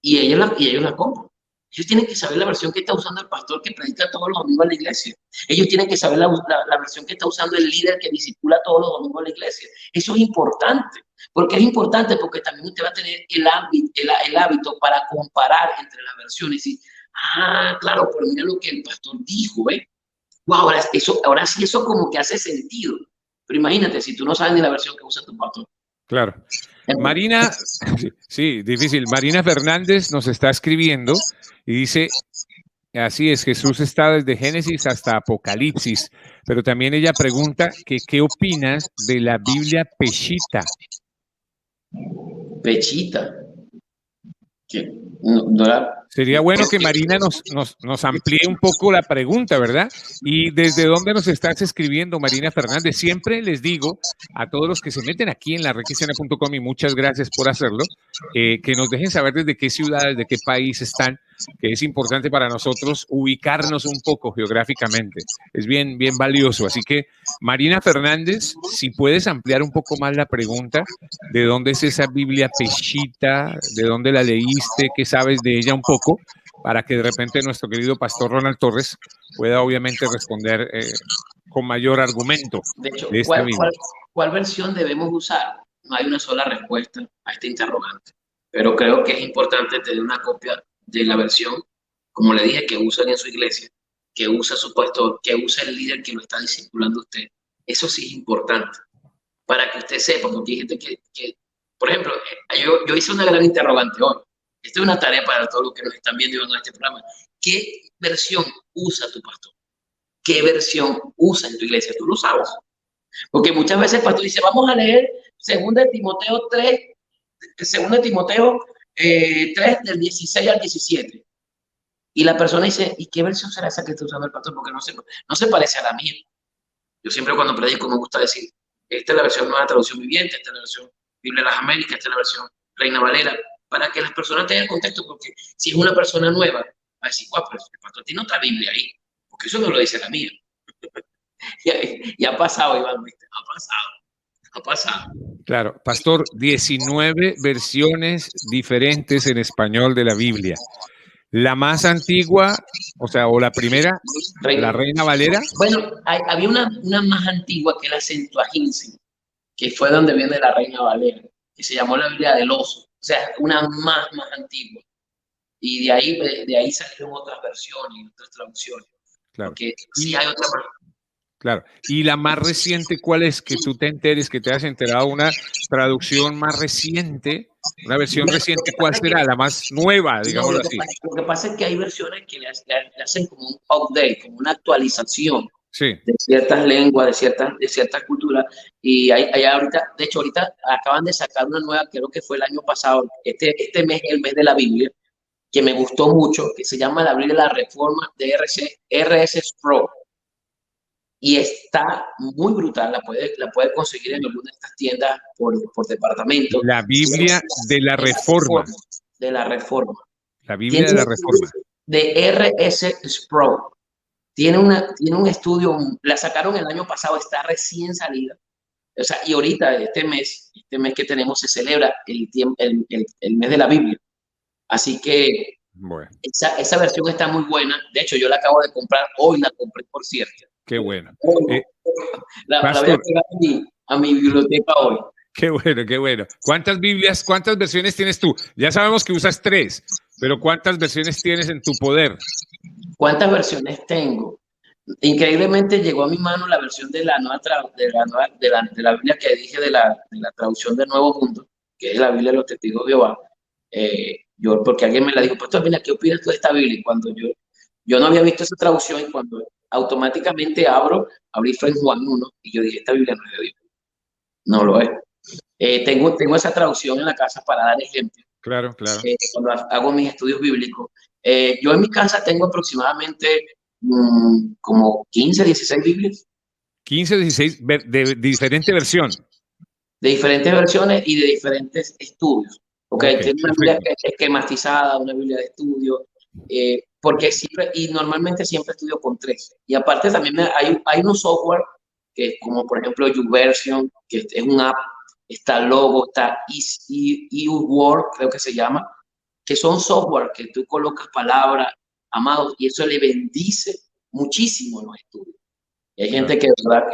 Y ellos la compran. Ellos tienen que saber la versión que está usando el pastor que predica todos los domingos en la iglesia. Ellos tienen que saber la versión que está usando el líder que discipula todos los domingos en la iglesia. Eso es importante. ¿Por qué es importante? Porque también usted va a tener el hábito para comparar entre las versiones y decir, claro, pero mira lo que el pastor dijo, ¿eh? Wow, ahora sí eso como que hace sentido. Pero imagínate, si tú no sabes ni la versión que usa tu pastor. Claro. Marina, sí, difícil. Marina Fernández nos está escribiendo y dice, así es, Jesús está desde Génesis hasta Apocalipsis, pero también ella pregunta que qué opinas de la Biblia Peshitta. Pechita. Que no Sería bueno que Marina nos amplíe un poco la pregunta, ¿verdad? ¿Y desde dónde nos estás escribiendo, Marina Fernández? Siempre les digo a todos los que se meten aquí en larequesena.com, y muchas gracias por hacerlo, que nos dejen saber desde qué ciudades, de qué país están, que es importante para nosotros ubicarnos un poco geográficamente. Es bien, bien valioso. Así que, Marina Fernández, si puedes ampliar un poco más la pregunta, ¿de dónde es esa Biblia Peshitta? ¿De dónde la leíste? ¿Qué sabes de ella un poco? Para que de repente nuestro querido pastor Ronald Torres pueda obviamente responder con mayor argumento. De hecho, de esta Biblia. ¿cuál versión debemos usar? No hay una sola respuesta a este interrogante, pero creo que es importante tener una copia de la versión, como le dije, que usan en su iglesia, que usa su pastor, que usa el líder que lo está discipulando a usted. Eso sí es importante, para que usted sepa, porque hay gente que por ejemplo, yo hice una gran interrogante hoy. Esta es una tarea para todos los que nos están viendo y viendo este programa. ¿Qué versión usa tu pastor? ¿Qué versión usa en tu iglesia? Tú lo sabes. Porque muchas veces el pastor dice, vamos a leer 2 Timoteo 3, 2 Timoteo 3 del 16 al 17. Y la persona dice, ¿y qué versión será esa que está usando el pastor? Porque no se parece a la mía. Yo siempre cuando predico me gusta decir, esta es la versión Nueva Traducción Viviente, esta es la versión Biblia de las Américas, esta es la versión Reina Valera, para que las personas tengan contexto, porque si es una persona nueva, va a decir, guau, pero el pastor tiene otra Biblia ahí, porque eso no lo dice la mía. y ha pasado, Iván, ¿viste? Ha pasado. Claro, pastor, 19 versiones diferentes en español de la Biblia. La más antigua, o la primera, la Reina Valera. Bueno, había una más antigua que la Septuaginta, que fue donde viene la Reina Valera, que se llamó la Biblia del Oso, o sea, una más antigua. Y de ahí salieron otras versiones, otras traducciones. Claro. Porque sí hay otra. Claro. ¿Y la más reciente cuál es? Que tú te enteres, que te has enterado una traducción más reciente, una versión reciente, ¿cuál será? La más nueva, digámoslo así. Lo que pasa es que hay versiones que le hacen como un update, como una actualización de ciertas lenguas, de ciertas culturas. Y hay ahorita, de hecho, ahorita acaban de sacar una nueva, creo que fue el año pasado, este mes, el mes de la Biblia, que me gustó mucho, que se llama la Biblia de la Reforma de R.S. Sproul. Y está muy brutal, la puede conseguir en alguna de estas tiendas por departamento. La Biblia de la Reforma. De la Reforma. La Biblia de la Reforma. De R.S. Sproul. Tiene un estudio, la sacaron el año pasado, está recién salida. O sea, y ahorita, este mes que tenemos, se celebra el mes de la Biblia. Así que bueno, esa versión está muy buena. De hecho, yo la acabo de comprar, hoy la compré, por cierto. Qué bueno. La voy a pegar a mi biblioteca hoy. Qué bueno, qué bueno. ¿Cuántas versiones tienes tú? Ya sabemos que usas 3, pero ¿cuántas versiones tienes en tu poder? ¿Cuántas versiones tengo? Increíblemente llegó a mi mano la versión de la Biblia que dije, de la traducción del Nuevo Mundo, que es la Biblia de los Testigos de Jehová. Porque alguien me la dijo, pastor, mira, ¿qué opinas tú de esta Biblia? Y cuando yo no había visto esa traducción, y cuando automáticamente abrí fue en Juan 1, y yo dije, esta Biblia no es de Dios. No lo es. Tengo esa traducción en la casa para dar ejemplo. Claro. Cuando hago mis estudios bíblicos. Yo en mi casa tengo aproximadamente como 15, 16 Biblias 15, 16 de diferente versión. de diferentes versiones y de diferentes estudios. Ok, Tiene una Biblia perfecto. esquematizada, una Biblia de estudio, porque siempre, y normalmente siempre estudio con tres. Y aparte también hay unos software que como por ejemplo YouVersion, que es un app, está Logo, está eWord, creo que se llama, que son software que tú colocas palabras, amados, y eso le bendice muchísimo los estudios. Y hay Claro. gente que de verdad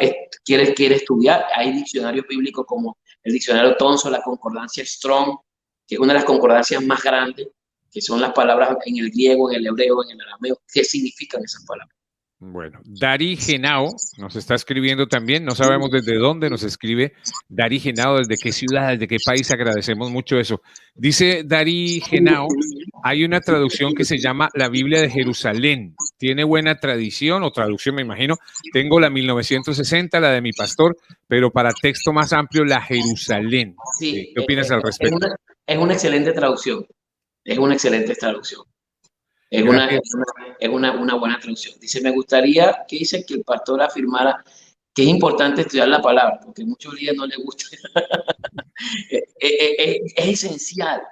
quiere estudiar. Hay diccionarios bíblicos como el diccionario Thomson, la concordancia Strong, que es una de las concordancias más grandes, que son las palabras en el griego, en el hebreo, en el arameo. ¿Qué significan esas palabras? Bueno, Dari Genao nos está escribiendo también, no sabemos desde dónde nos escribe Dari Genao, desde qué ciudad, desde qué país, agradecemos mucho eso. Dice Dari Genao, hay una traducción que se llama la Biblia de Jerusalén, tiene buena tradición o traducción me imagino, tengo la 1960, la de mi pastor, pero para texto más amplio la Jerusalén. Sí, ¿Qué opinas al respecto? es una excelente traducción. Es una excelente traducción. Es una, es Gracias. una, es una buena traducción. Dice, me gustaría que dice que el pastor afirmara que es importante estudiar la palabra, porque muchos días no les gusta. Es esencial,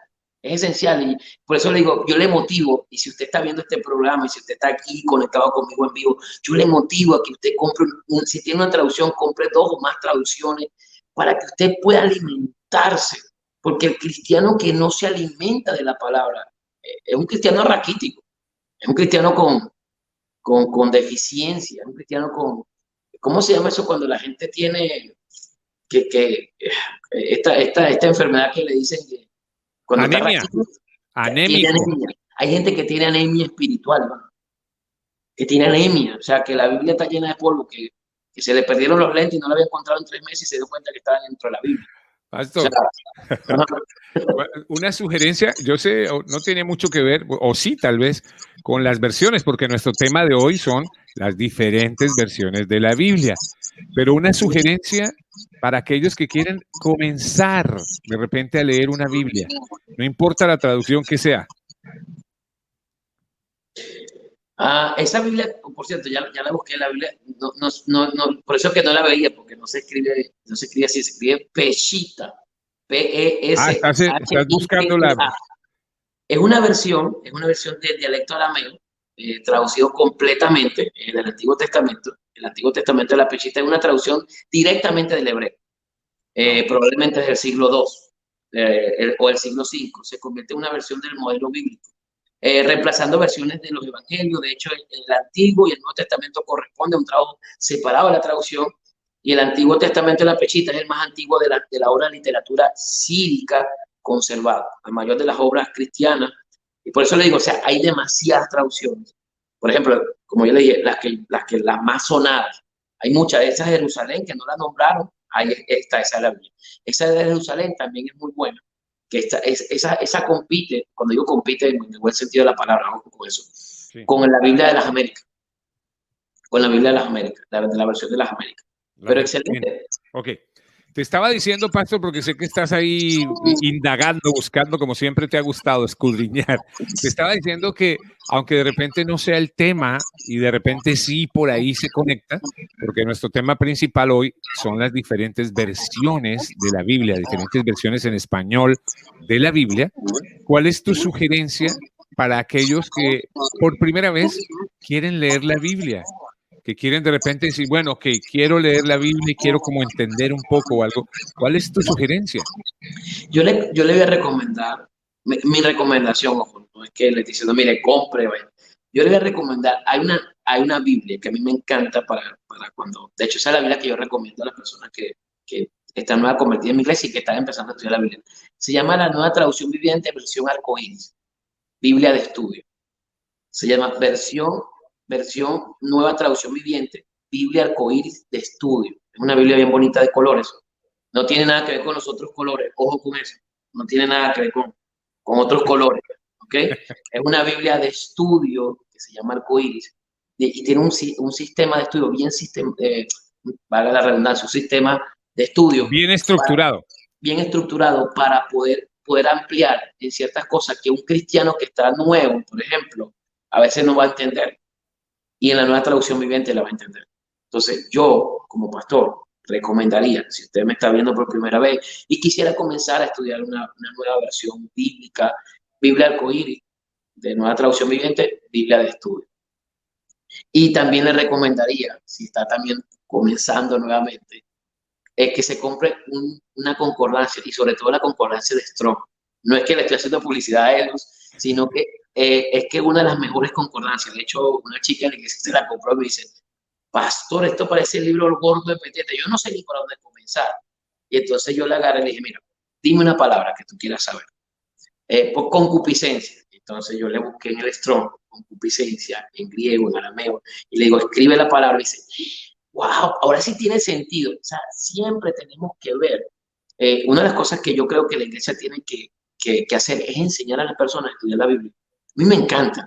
es esencial. Y por eso le digo, yo le motivo, y si usted está viendo este programa, y si usted está aquí conectado conmigo en vivo, yo le motivo a que usted compre, si tiene una traducción, compre 2 o más traducciones para que usted pueda alimentarse. Porque el cristiano que no se alimenta de la palabra es un cristiano raquítico, es un cristiano con deficiencia, es un cristiano con... ¿Cómo se llama eso cuando la gente tiene esta enfermedad que le dicen que cuando está Anemia, raquítico, tiene anémico. anemia? Hay gente que tiene anemia espiritual, ¿no? Que tiene anemia, o sea, que la Biblia está llena de polvo, que se le perdieron los lentes y no la había encontrado en 3 meses y se dio cuenta que estaban dentro de la Biblia. O sea, Pastor, una sugerencia, yo sé, no tiene mucho que ver, o sí, tal vez, con las versiones, porque nuestro tema de hoy son las diferentes versiones de la Biblia. Pero una sugerencia para aquellos que quieren comenzar de repente a leer una Biblia, no importa la traducción que sea. esa Biblia, por cierto, ya la busqué, la Biblia, por eso es que no la veía, porque no se escribe así, se escribe Peshita, Estás buscando la... P-E-S-H-I-T-A. Es una versión de dialecto arameo, traducido completamente del Antiguo Testamento. El Antiguo Testamento de la Peshita es una traducción directamente del hebreo, No. probablemente desde el siglo II o el siglo V. Se convierte en una versión del modelo bíblico, reemplazando versiones de los evangelios. De hecho, el Antiguo y el Nuevo Testamento corresponden a un trabajo separado de la traducción, y el Antiguo Testamento de la Peshita es el más antiguo de la obra de literatura sírica conservada, la mayor de las obras cristianas. Y por eso le digo, o sea, hay demasiadas traducciones. Por ejemplo, como yo le dije, las más sonadas. Hay muchas de esas de Jerusalén que no la nombraron. Ahí está esa de la Biblia. Esa de Jerusalén también es muy buena, que esa compite, cuando digo compite en el buen sentido de la palabra, ojo con eso, Sí, con la Biblia de las Américas, con la Biblia de las Américas, la versión de las Américas. la Pero Septuaginta. excelente. Ok. Te estaba diciendo, Pastor, porque sé que estás ahí indagando, buscando, como siempre te ha gustado, escudriñar. Te estaba diciendo que, aunque de repente no sea el tema y de repente sí por ahí se conecta, porque nuestro tema principal hoy son las diferentes versiones de la Biblia, diferentes versiones en español de la Biblia. ¿Cuál es tu sugerencia para aquellos que por primera vez quieren leer la Biblia? Que quieren de repente decir, bueno, que quiero leer la Biblia y quiero como entender un poco o algo. ¿Cuál es tu sugerencia? Yo le voy a recomendar, mi recomendación, ojo, no es que le estoy diciendo, mire, compre, vaya. Yo le voy a recomendar, hay una Biblia que a mí me encanta para cuando, de hecho, esa es la Biblia que yo recomiendo a las personas que están nuevas convertidas en mi iglesia y que están empezando a estudiar la Biblia. Se llama la Nueva Traducción Viviente, versión arcoíris, Biblia de estudio. Se llama versión Nueva Traducción Viviente, Biblia arcoíris de estudio. Es una Biblia bien bonita de colores. No tiene nada que ver con los otros colores, ojo con eso. No tiene nada que ver con otros colores, ¿ok? Es una Biblia de estudio que se llama arcoíris y tiene un sistema de estudio valga la redundancia, un sistema de estudio Bien estructurado. bien estructurado para poder ampliar en ciertas cosas que un cristiano que está nuevo, por ejemplo, a veces no va a entender. y en la Nueva Traducción Viviente la va a entender. Entonces, yo, como pastor, recomendaría, si usted me está viendo por primera vez y quisiera comenzar a estudiar una nueva versión bíblica, Biblia Arcoíris, de Nueva Traducción Viviente, Biblia de Estudio. Y también le recomendaría, si está también comenzando nuevamente, es que se compre una concordancia, y sobre todo la concordancia de Strong. No es que le estoy haciendo publicidad a ellos, sino que es que una de las mejores concordancias. De hecho, una chica que se la compró me dice, pastor, esto parece el libro gordo de Petete, yo no sé ni por dónde comenzar. Y entonces yo le agarré y le dije, mira, dime una palabra que tú quieras saber. Por concupiscencia. Entonces yo le busqué en el Strong, concupiscencia, en griego, en arameo, y le digo, escribe la palabra, y dice, wow, ahora sí tiene sentido. O sea, siempre tenemos que ver. Una de las cosas que yo creo que la iglesia tiene que hacer es enseñar a las personas a estudiar la Biblia. A mí me encanta,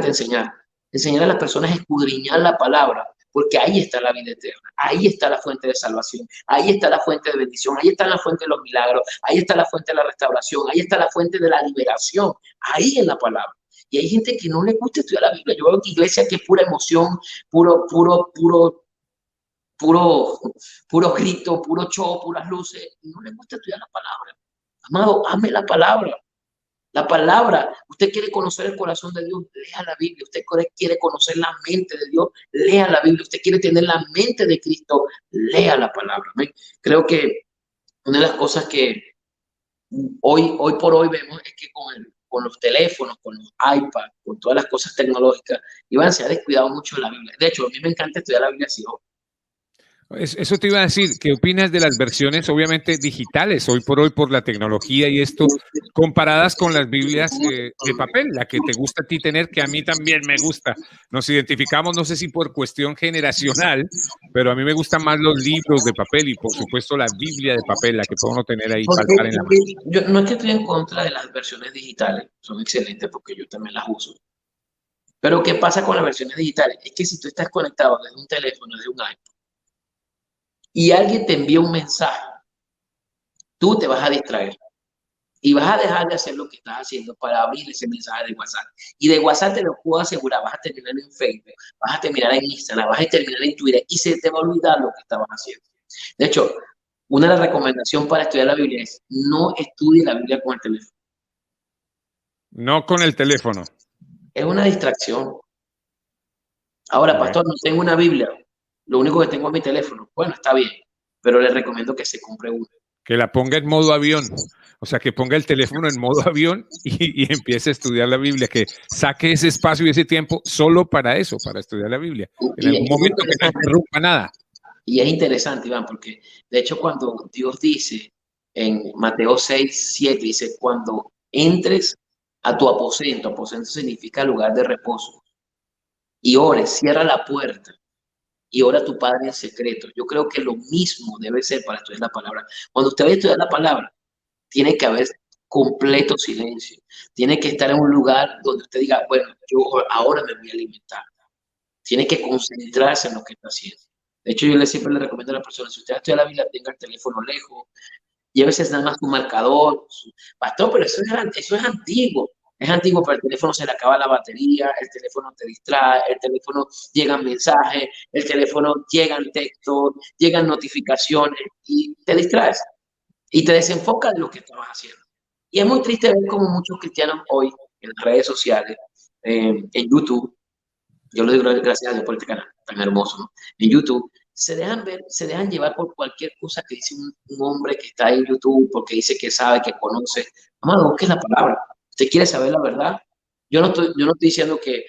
enseñar. Enseñar a las personas a escudriñar la palabra, porque ahí está la vida eterna, ahí está la fuente de salvación, ahí está la fuente de bendición, ahí está la fuente de los milagros, ahí está la fuente de la restauración, ahí está la fuente de la liberación, ahí en la palabra. Y hay gente que no le gusta estudiar la Biblia. Yo veo que iglesia que es pura emoción, puro, puro grito, puro show, puras luces, y no le gusta estudiar la palabra. Amado, ame la palabra. La palabra, usted quiere conocer el corazón de Dios, lea la Biblia. Usted quiere conocer la mente de Dios, lea la Biblia. Usted quiere tener la mente de Cristo, lea la palabra. ¿Ven? Creo que una de las cosas que hoy por hoy vemos es que con los teléfonos, con los iPads, con todas las cosas tecnológicas, Iván se ha descuidado mucho de la Biblia. De hecho, a mí me encanta estudiar la Biblia así. Eso te iba a decir, ¿qué opinas de las versiones obviamente digitales hoy por la tecnología y esto, comparadas con las Biblias de papel, la que te gusta a ti tener, que a mí también me gusta? Nos identificamos, no sé si por cuestión generacional, pero a mí me gustan más los libros de papel y por supuesto la Biblia de papel, la que puede uno tener ahí, palpar en la mano. Yo no es que estoy en contra de las versiones digitales, son excelentes porque yo también las uso. Pero ¿qué pasa con las versiones digitales? Es que si tú estás conectado desde un teléfono, desde un iPhone, y alguien te envía un mensaje, tú te vas a distraer y vas a dejar de hacer lo que estás haciendo para abrir ese mensaje de WhatsApp. Y de WhatsApp te lo puedo asegurar, vas a terminar en Facebook, vas a terminar en Instagram, vas a terminar en Twitter y se te va a olvidar lo que estabas haciendo. De hecho, una de las recomendaciones para estudiar la Biblia es no estudie la Biblia con el teléfono. No con el teléfono. Es una distracción. Ahora, pastor, no tengo una Biblia. Lo único que tengo es mi teléfono. Bueno, está bien, pero le recomiendo que se compre una. Que la ponga en modo avión. O sea, que ponga el teléfono en modo avión y empiece a estudiar la Biblia, que saque ese espacio y ese tiempo solo para eso, para estudiar la Biblia. En algún momento que no interrumpa nada. Y es interesante, Iván, porque de hecho cuando Dios dice en Mateo 6, 7, dice, cuando entres a tu aposento significa lugar de reposo, y ores, cierra la puerta y ora a tu Padre en secreto. Yo creo que lo mismo debe ser para estudiar la palabra. Cuando usted va a estudiar la palabra, tiene que haber completo silencio. Tiene que estar en un lugar donde usted diga, bueno, yo ahora me voy a alimentar. Tiene que concentrarse en lo que está haciendo. De hecho, siempre le recomiendo a la persona, si usted estudia la Biblia, tenga el teléfono lejos, y a veces nada más un marcador. Pastor, pero eso es antiguo. Es antiguo, pero el teléfono se le acaba la batería, el teléfono te distrae, el teléfono llegan mensajes, el teléfono llegan textos, llegan notificaciones y te distraes y te desenfocas de lo que estabas haciendo. Y es muy triste ver cómo muchos cristianos hoy en las redes sociales, en YouTube, yo le doy gracias a Dios por este canal tan hermoso, ¿no? En YouTube, se dejan ver, se dejan llevar por cualquier cosa que dice un hombre que está en YouTube, porque dice que sabe, que conoce. Amado, busque la palabra. ¿Usted quiere saber la verdad? Yo no estoy diciendo que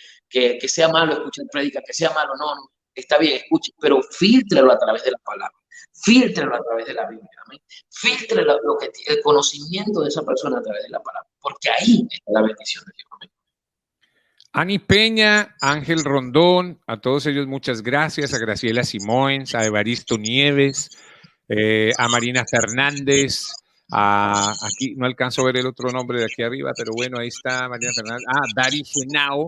sea malo escuchar prédica, que sea malo, no, no, está bien, escuche, pero fíltrelo a través de la palabra, fíltrelo a través de la Biblia, ¿amén? Filtre el conocimiento de esa persona a través de la palabra, porque ahí está la bendición de Dios, ¿amén? Ani Peña, Ángel Rondón, a todos ellos muchas gracias, a Graciela Simoens, a Evaristo Nieves, a Marina Fernández, aquí no alcanzo a ver el otro nombre de aquí arriba, pero bueno, ahí está Marina Fernández, Dari Genao,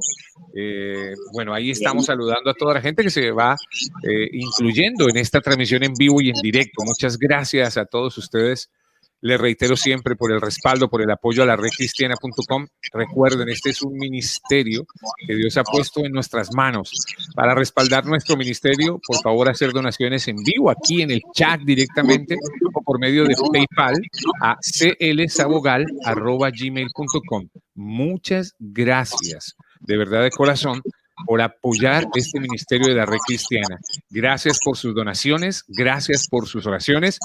bueno, ahí estamos saludando a toda la gente que se va incluyendo en esta transmisión en vivo y en directo. Muchas gracias a todos ustedes. Les reitero siempre por el respaldo, por el apoyo a la redcristiana.com. Recuerden, este es un ministerio que Dios ha puesto en nuestras manos. Para respaldar nuestro ministerio, por favor, hacer donaciones en vivo aquí en el chat directamente o por medio de PayPal a clsabogal@gmail.com. Muchas gracias, de verdad de corazón, por apoyar este ministerio de la Red Cristiana. Gracias por sus donaciones, gracias por sus oraciones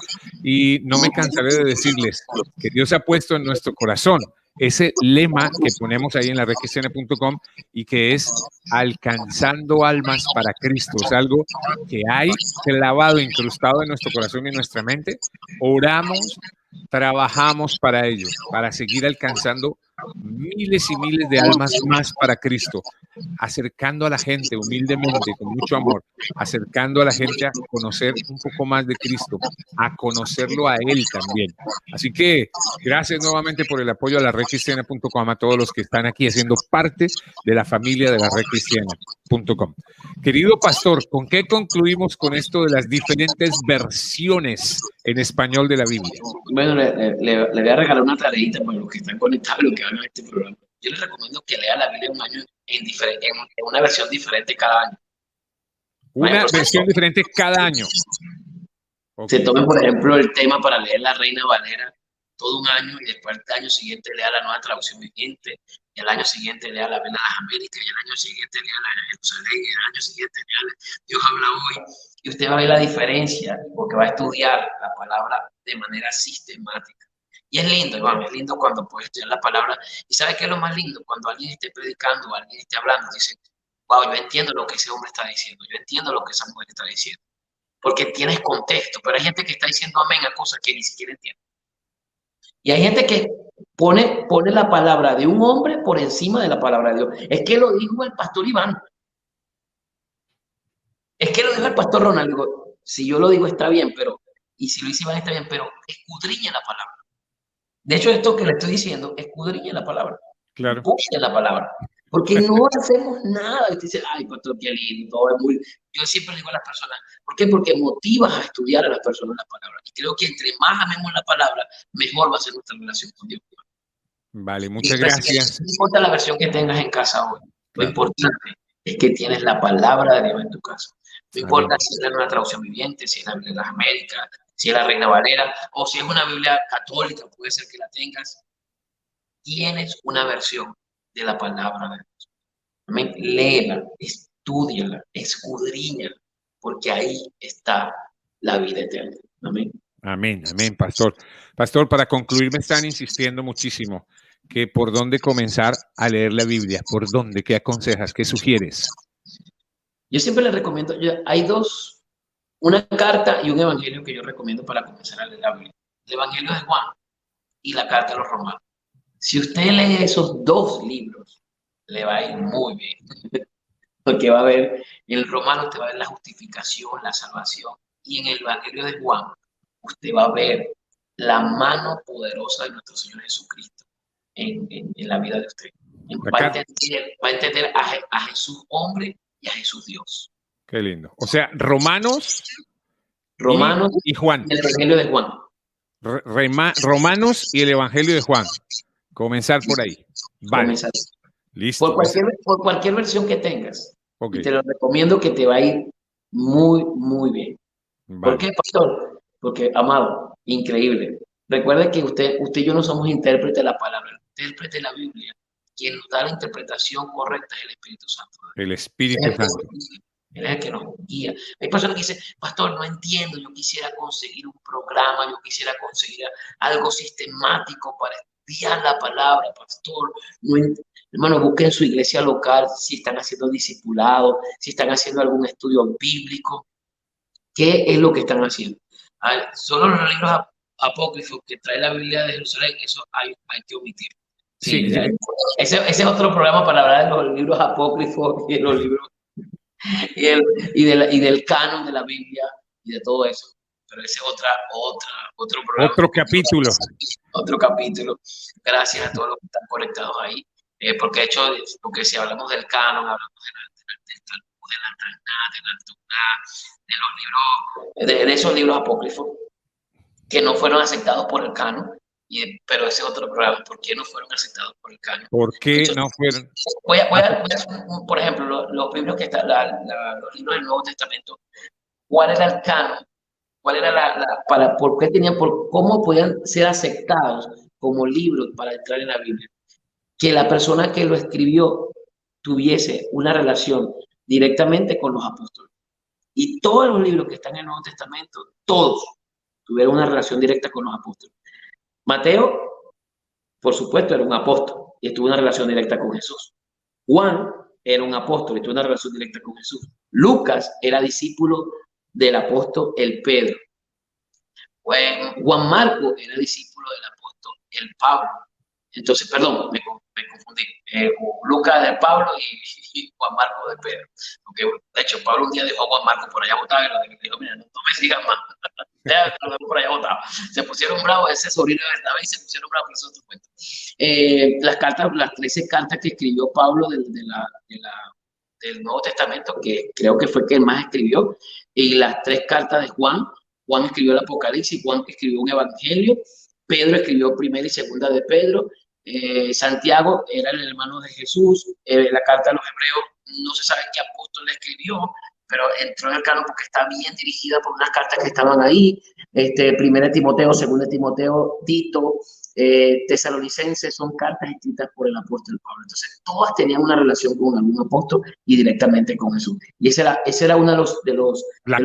y no me cansaré de decirles que Dios ha puesto en nuestro corazón ese lema que ponemos ahí en la redcristiana.com y que es alcanzando almas para Cristo. Es algo que hay clavado, incrustado en nuestro corazón y en nuestra mente. Oramos, trabajamos para ello, para seguir alcanzando miles y miles de almas más para Cristo, acercando a la gente humildemente, con mucho amor, acercando a la gente a conocer un poco más de Cristo, a conocerlo a Él también. Así que gracias nuevamente por el apoyo a la redcristiana.com, a todos los que están aquí haciendo parte de la familia de la redcristiana.com. Querido pastor, ¿con qué concluimos con esto de las diferentes versiones en español de la Biblia? Bueno, le voy a regalar una tareita para los que están conectados, los que van a este programa. Yo les recomiendo que lea la Biblia un año en una versión diferente cada año. Una versión diferente cada año. Se tomen, por ejemplo, el tema para leer la Reina Valera todo un año y después el año siguiente lea la Nueva Traducción Viviente, y el año siguiente lea la Biblia de las Américas, y el año siguiente lea la de Jerusalén, y el año siguiente lea la Dios habla hoy. Y usted va a ver la diferencia porque va a estudiar la palabra de manera sistemática. Y es lindo, Iván, es lindo cuando puedes estudiar la palabra. ¿Y sabe qué es lo más lindo? Cuando alguien esté predicando o alguien esté hablando, dice, wow, yo entiendo lo que ese hombre está diciendo, yo entiendo lo que esa mujer está diciendo. Porque tienes contexto, pero hay gente que está diciendo amén a cosas que ni siquiera entiende. Y hay gente que pone la palabra de un hombre por encima de la palabra de Dios. Es que lo dijo el pastor Iván. Es que lo dijo el pastor Ronaldo. Si yo lo digo está bien, pero, y si lo dice Iván está bien, pero escudriña la palabra. De hecho, esto que le estoy diciendo, escudriña la palabra. Claro. Busque la palabra. Porque no hacemos nada. Usted dice, ay, pastor, qué lindo, todo es muy... Yo siempre digo a las personas, ¿por qué? Porque motivas a estudiar a las personas la palabra. Y creo que entre más amemos la palabra, mejor va a ser nuestra relación con Dios. Vale, muchas gracias. No importa la versión que tengas en casa hoy. Lo importante es que tienes la palabra de Dios en tu casa. No importa si es la Nueva Traducción Viviente, si es la Biblia de las Américas, si es la Reina Valera, o si es una Biblia católica, puede ser que la tengas. Tienes una versión de la palabra de Dios. Amén. Léela, estúdiala, escudriñala, porque ahí está la vida eterna. Amén. Amén, amén, pastor. Pastor, para concluir, me están insistiendo muchísimo que por dónde comenzar a leer la Biblia, por dónde, qué aconsejas, qué sugieres. Yo siempre les recomiendo, hay dos, una carta y un evangelio que yo recomiendo para comenzar a leer la Biblia. El evangelio de Juan y la carta de los romanos. Si usted lee esos dos libros, le va a ir muy bien. Porque va a ver, en el romano usted va a ver la justificación, la salvación. Y en el evangelio de Juan, usted va a ver la mano poderosa de nuestro Señor Jesucristo en la vida de usted. Va a entender a Jesús hombre y a Jesús Dios. Qué lindo. O sea, Romanos y Juan. El evangelio de Juan. Romanos y el evangelio de Juan. Comenzar por ahí. Vale. Comenzar. Listo. Por cualquier versión que tengas. Okay. Y te lo recomiendo que te va a ir muy, muy bien. Vale. ¿Por qué, pastor? Porque, amado, increíble. Recuerda que usted y yo no somos intérpretes de la palabra, el intérprete de la Biblia. Quien nos da la interpretación correcta es el Espíritu Santo. El Espíritu Santo. Él es el que nos guía. Hay personas que dicen, pastor, no entiendo, yo quisiera conseguir un programa, yo quisiera conseguir algo sistemático para estudiar la palabra, pastor. No hermano, busquen su iglesia local, si están haciendo discipulado, si están haciendo algún estudio bíblico. ¿Qué es lo que están haciendo? Solo los libros apócrifos que trae la Biblia de Jerusalén, eso hay que omitir. Sí. Ese es otro programa para hablar de los libros apócrifos y de los libros y del canon de la Biblia y de todo eso. Pero ese es otro programa. Otro capítulo. Otro capítulo. Gracias a todos los que están conectados ahí. Porque si hablamos del canon, hablamos del Talmud, de la Taná, de la Torá, de los libros, de esos libros apócrifos. que no fueron aceptados por el canon, pero ese es otro programa. ¿Por qué no fueron aceptados por el canon? ¿Por qué no fueron? Por ejemplo, los libros que están, los libros del Nuevo Testamento, ¿cuál era el canon? ¿Cuál era por qué cómo podían ser aceptados como libros para entrar en la Biblia? Que la persona que lo escribió tuviese una relación directamente con los apóstoles. Y todos los libros que están en el Nuevo Testamento, todos tuvieron una relación directa con los apóstoles. Mateo, por supuesto, era un apóstol y tuvo una relación directa con Jesús. Juan era un apóstol y tuvo una relación directa con Jesús. Lucas era discípulo del apóstol el Pedro. Juan Marco era discípulo del apóstol el Pablo. Entonces, perdón, me confundí. Lucas de Pablo y Juan Marco de Pedro. Porque, de hecho, Pablo un día dejó a Juan Marco por allá botado y le dijo, mira, no me sigas más. Lo por allá botado. Se pusieron bravos, ese sobrino de Bernabé, y se pusieron bravos, por eso otro cuento. Las 13 cartas que escribió Pablo del Nuevo Testamento, que creo que fue que él más escribió, y las 3 cartas de Juan. Juan escribió el Apocalipsis, Juan escribió un Evangelio, Pedro escribió primera y segunda de Pedro, Santiago era el hermano de Jesús, la carta a los hebreos no se sabe qué apóstol la escribió, pero entró en el canon porque está bien dirigida por unas cartas que estaban ahí, primera de Timoteo, segunda de Timoteo, Tito, Tesalonicenses, son cartas escritas por el apóstol Pablo. Entonces, todas tenían una relación con algún apóstol y directamente con Jesús. Y ese era uno de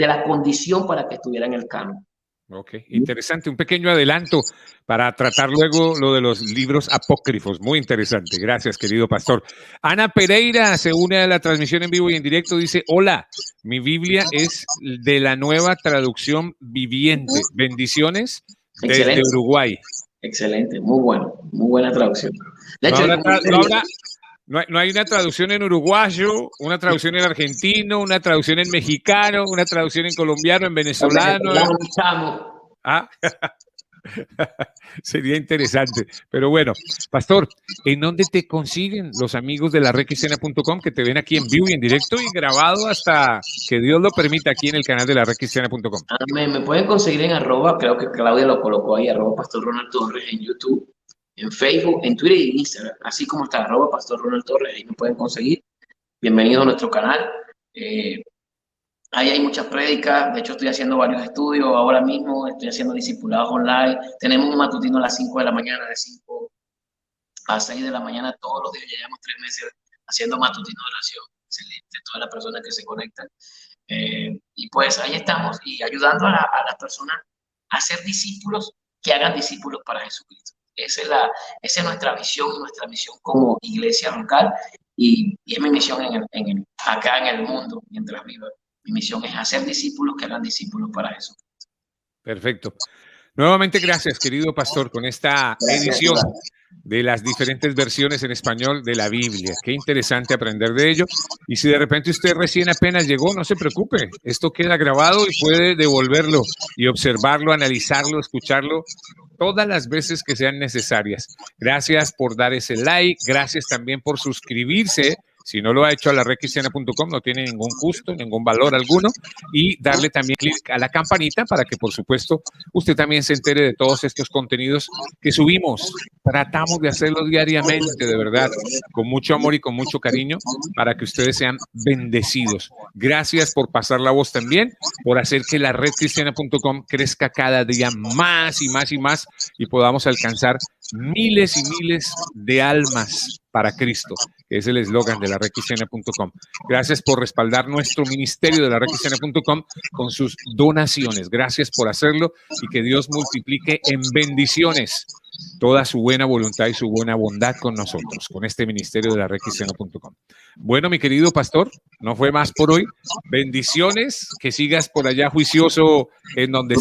la condición para que estuviera en el canon. Ok, interesante. Un pequeño adelanto para tratar luego lo de los libros apócrifos. Muy interesante. Gracias, querido pastor. Ana Pereira se une a la transmisión en vivo y en directo. Dice, hola, mi Biblia es de la Nueva Traducción Viviente. Bendiciones desde Uruguay. Excelente, muy bueno. Muy buena traducción. De hecho, no hay una traducción en uruguayo, una traducción en argentino, una traducción en mexicano, una traducción en colombiano, en venezolano. ¿Ah? Sería interesante. Pero bueno, pastor, ¿en dónde te consiguen los amigos de la recristiana.com que te ven aquí en vivo y en directo y grabado hasta que Dios lo permita aquí en el canal de la recristiana.com? Me pueden conseguir en @, creo que Claudia lo colocó ahí, @Pastor Ronald Torres en YouTube, en Facebook, en Twitter y en Instagram, así como está @Pastor Ronald Torres, ahí me pueden conseguir. Bienvenidos a nuestro canal. Ahí hay muchas prédicas, de hecho estoy haciendo varios estudios ahora mismo, estoy haciendo discipulados online, tenemos un matutino a las 5 de la mañana, de 5 a 6 de la mañana todos los días, ya llevamos 3 meses haciendo matutino de oración, excelente, todas las personas que se conectan. Y pues ahí estamos, y ayudando a las personas a ser discípulos, que hagan discípulos para Jesucristo. Esa es nuestra visión y nuestra misión como iglesia local, y es mi misión acá en el mundo, mientras viva. Mi misión es hacer discípulos que hagan discípulos para eso. Perfecto. Nuevamente, gracias, querido pastor, con esta edición de las diferentes versiones en español de la Biblia. Qué interesante aprender de ello. Y si de repente usted recién apenas llegó, no se preocupe. Esto queda grabado y puede devolverlo y observarlo, analizarlo, escucharlo todas las veces que sean necesarias. Gracias por dar ese like. Gracias también por suscribirse. Si no lo ha hecho a la recristiana.com, no tiene ningún costo, ningún valor alguno. Y darle también clic a la campanita para que, por supuesto, usted también se entere de todos estos contenidos que subimos. Tratamos de hacerlo diariamente, de verdad, con mucho amor y con mucho cariño, para que ustedes sean bendecidos. Gracias por pasar la voz también, por hacer que la recristiana.com crezca cada día más y más y más y podamos alcanzar miles y miles de almas para Cristo, que es el eslogan de la recristiana.com. Gracias por respaldar nuestro ministerio de la recristiana.com con sus donaciones. Gracias por hacerlo y que Dios multiplique en bendiciones toda su buena voluntad y su buena bondad con nosotros, con este ministerio de la recristiana.com. Bueno, mi querido pastor, no fue más por hoy. Bendiciones, que sigas por allá juicioso en donde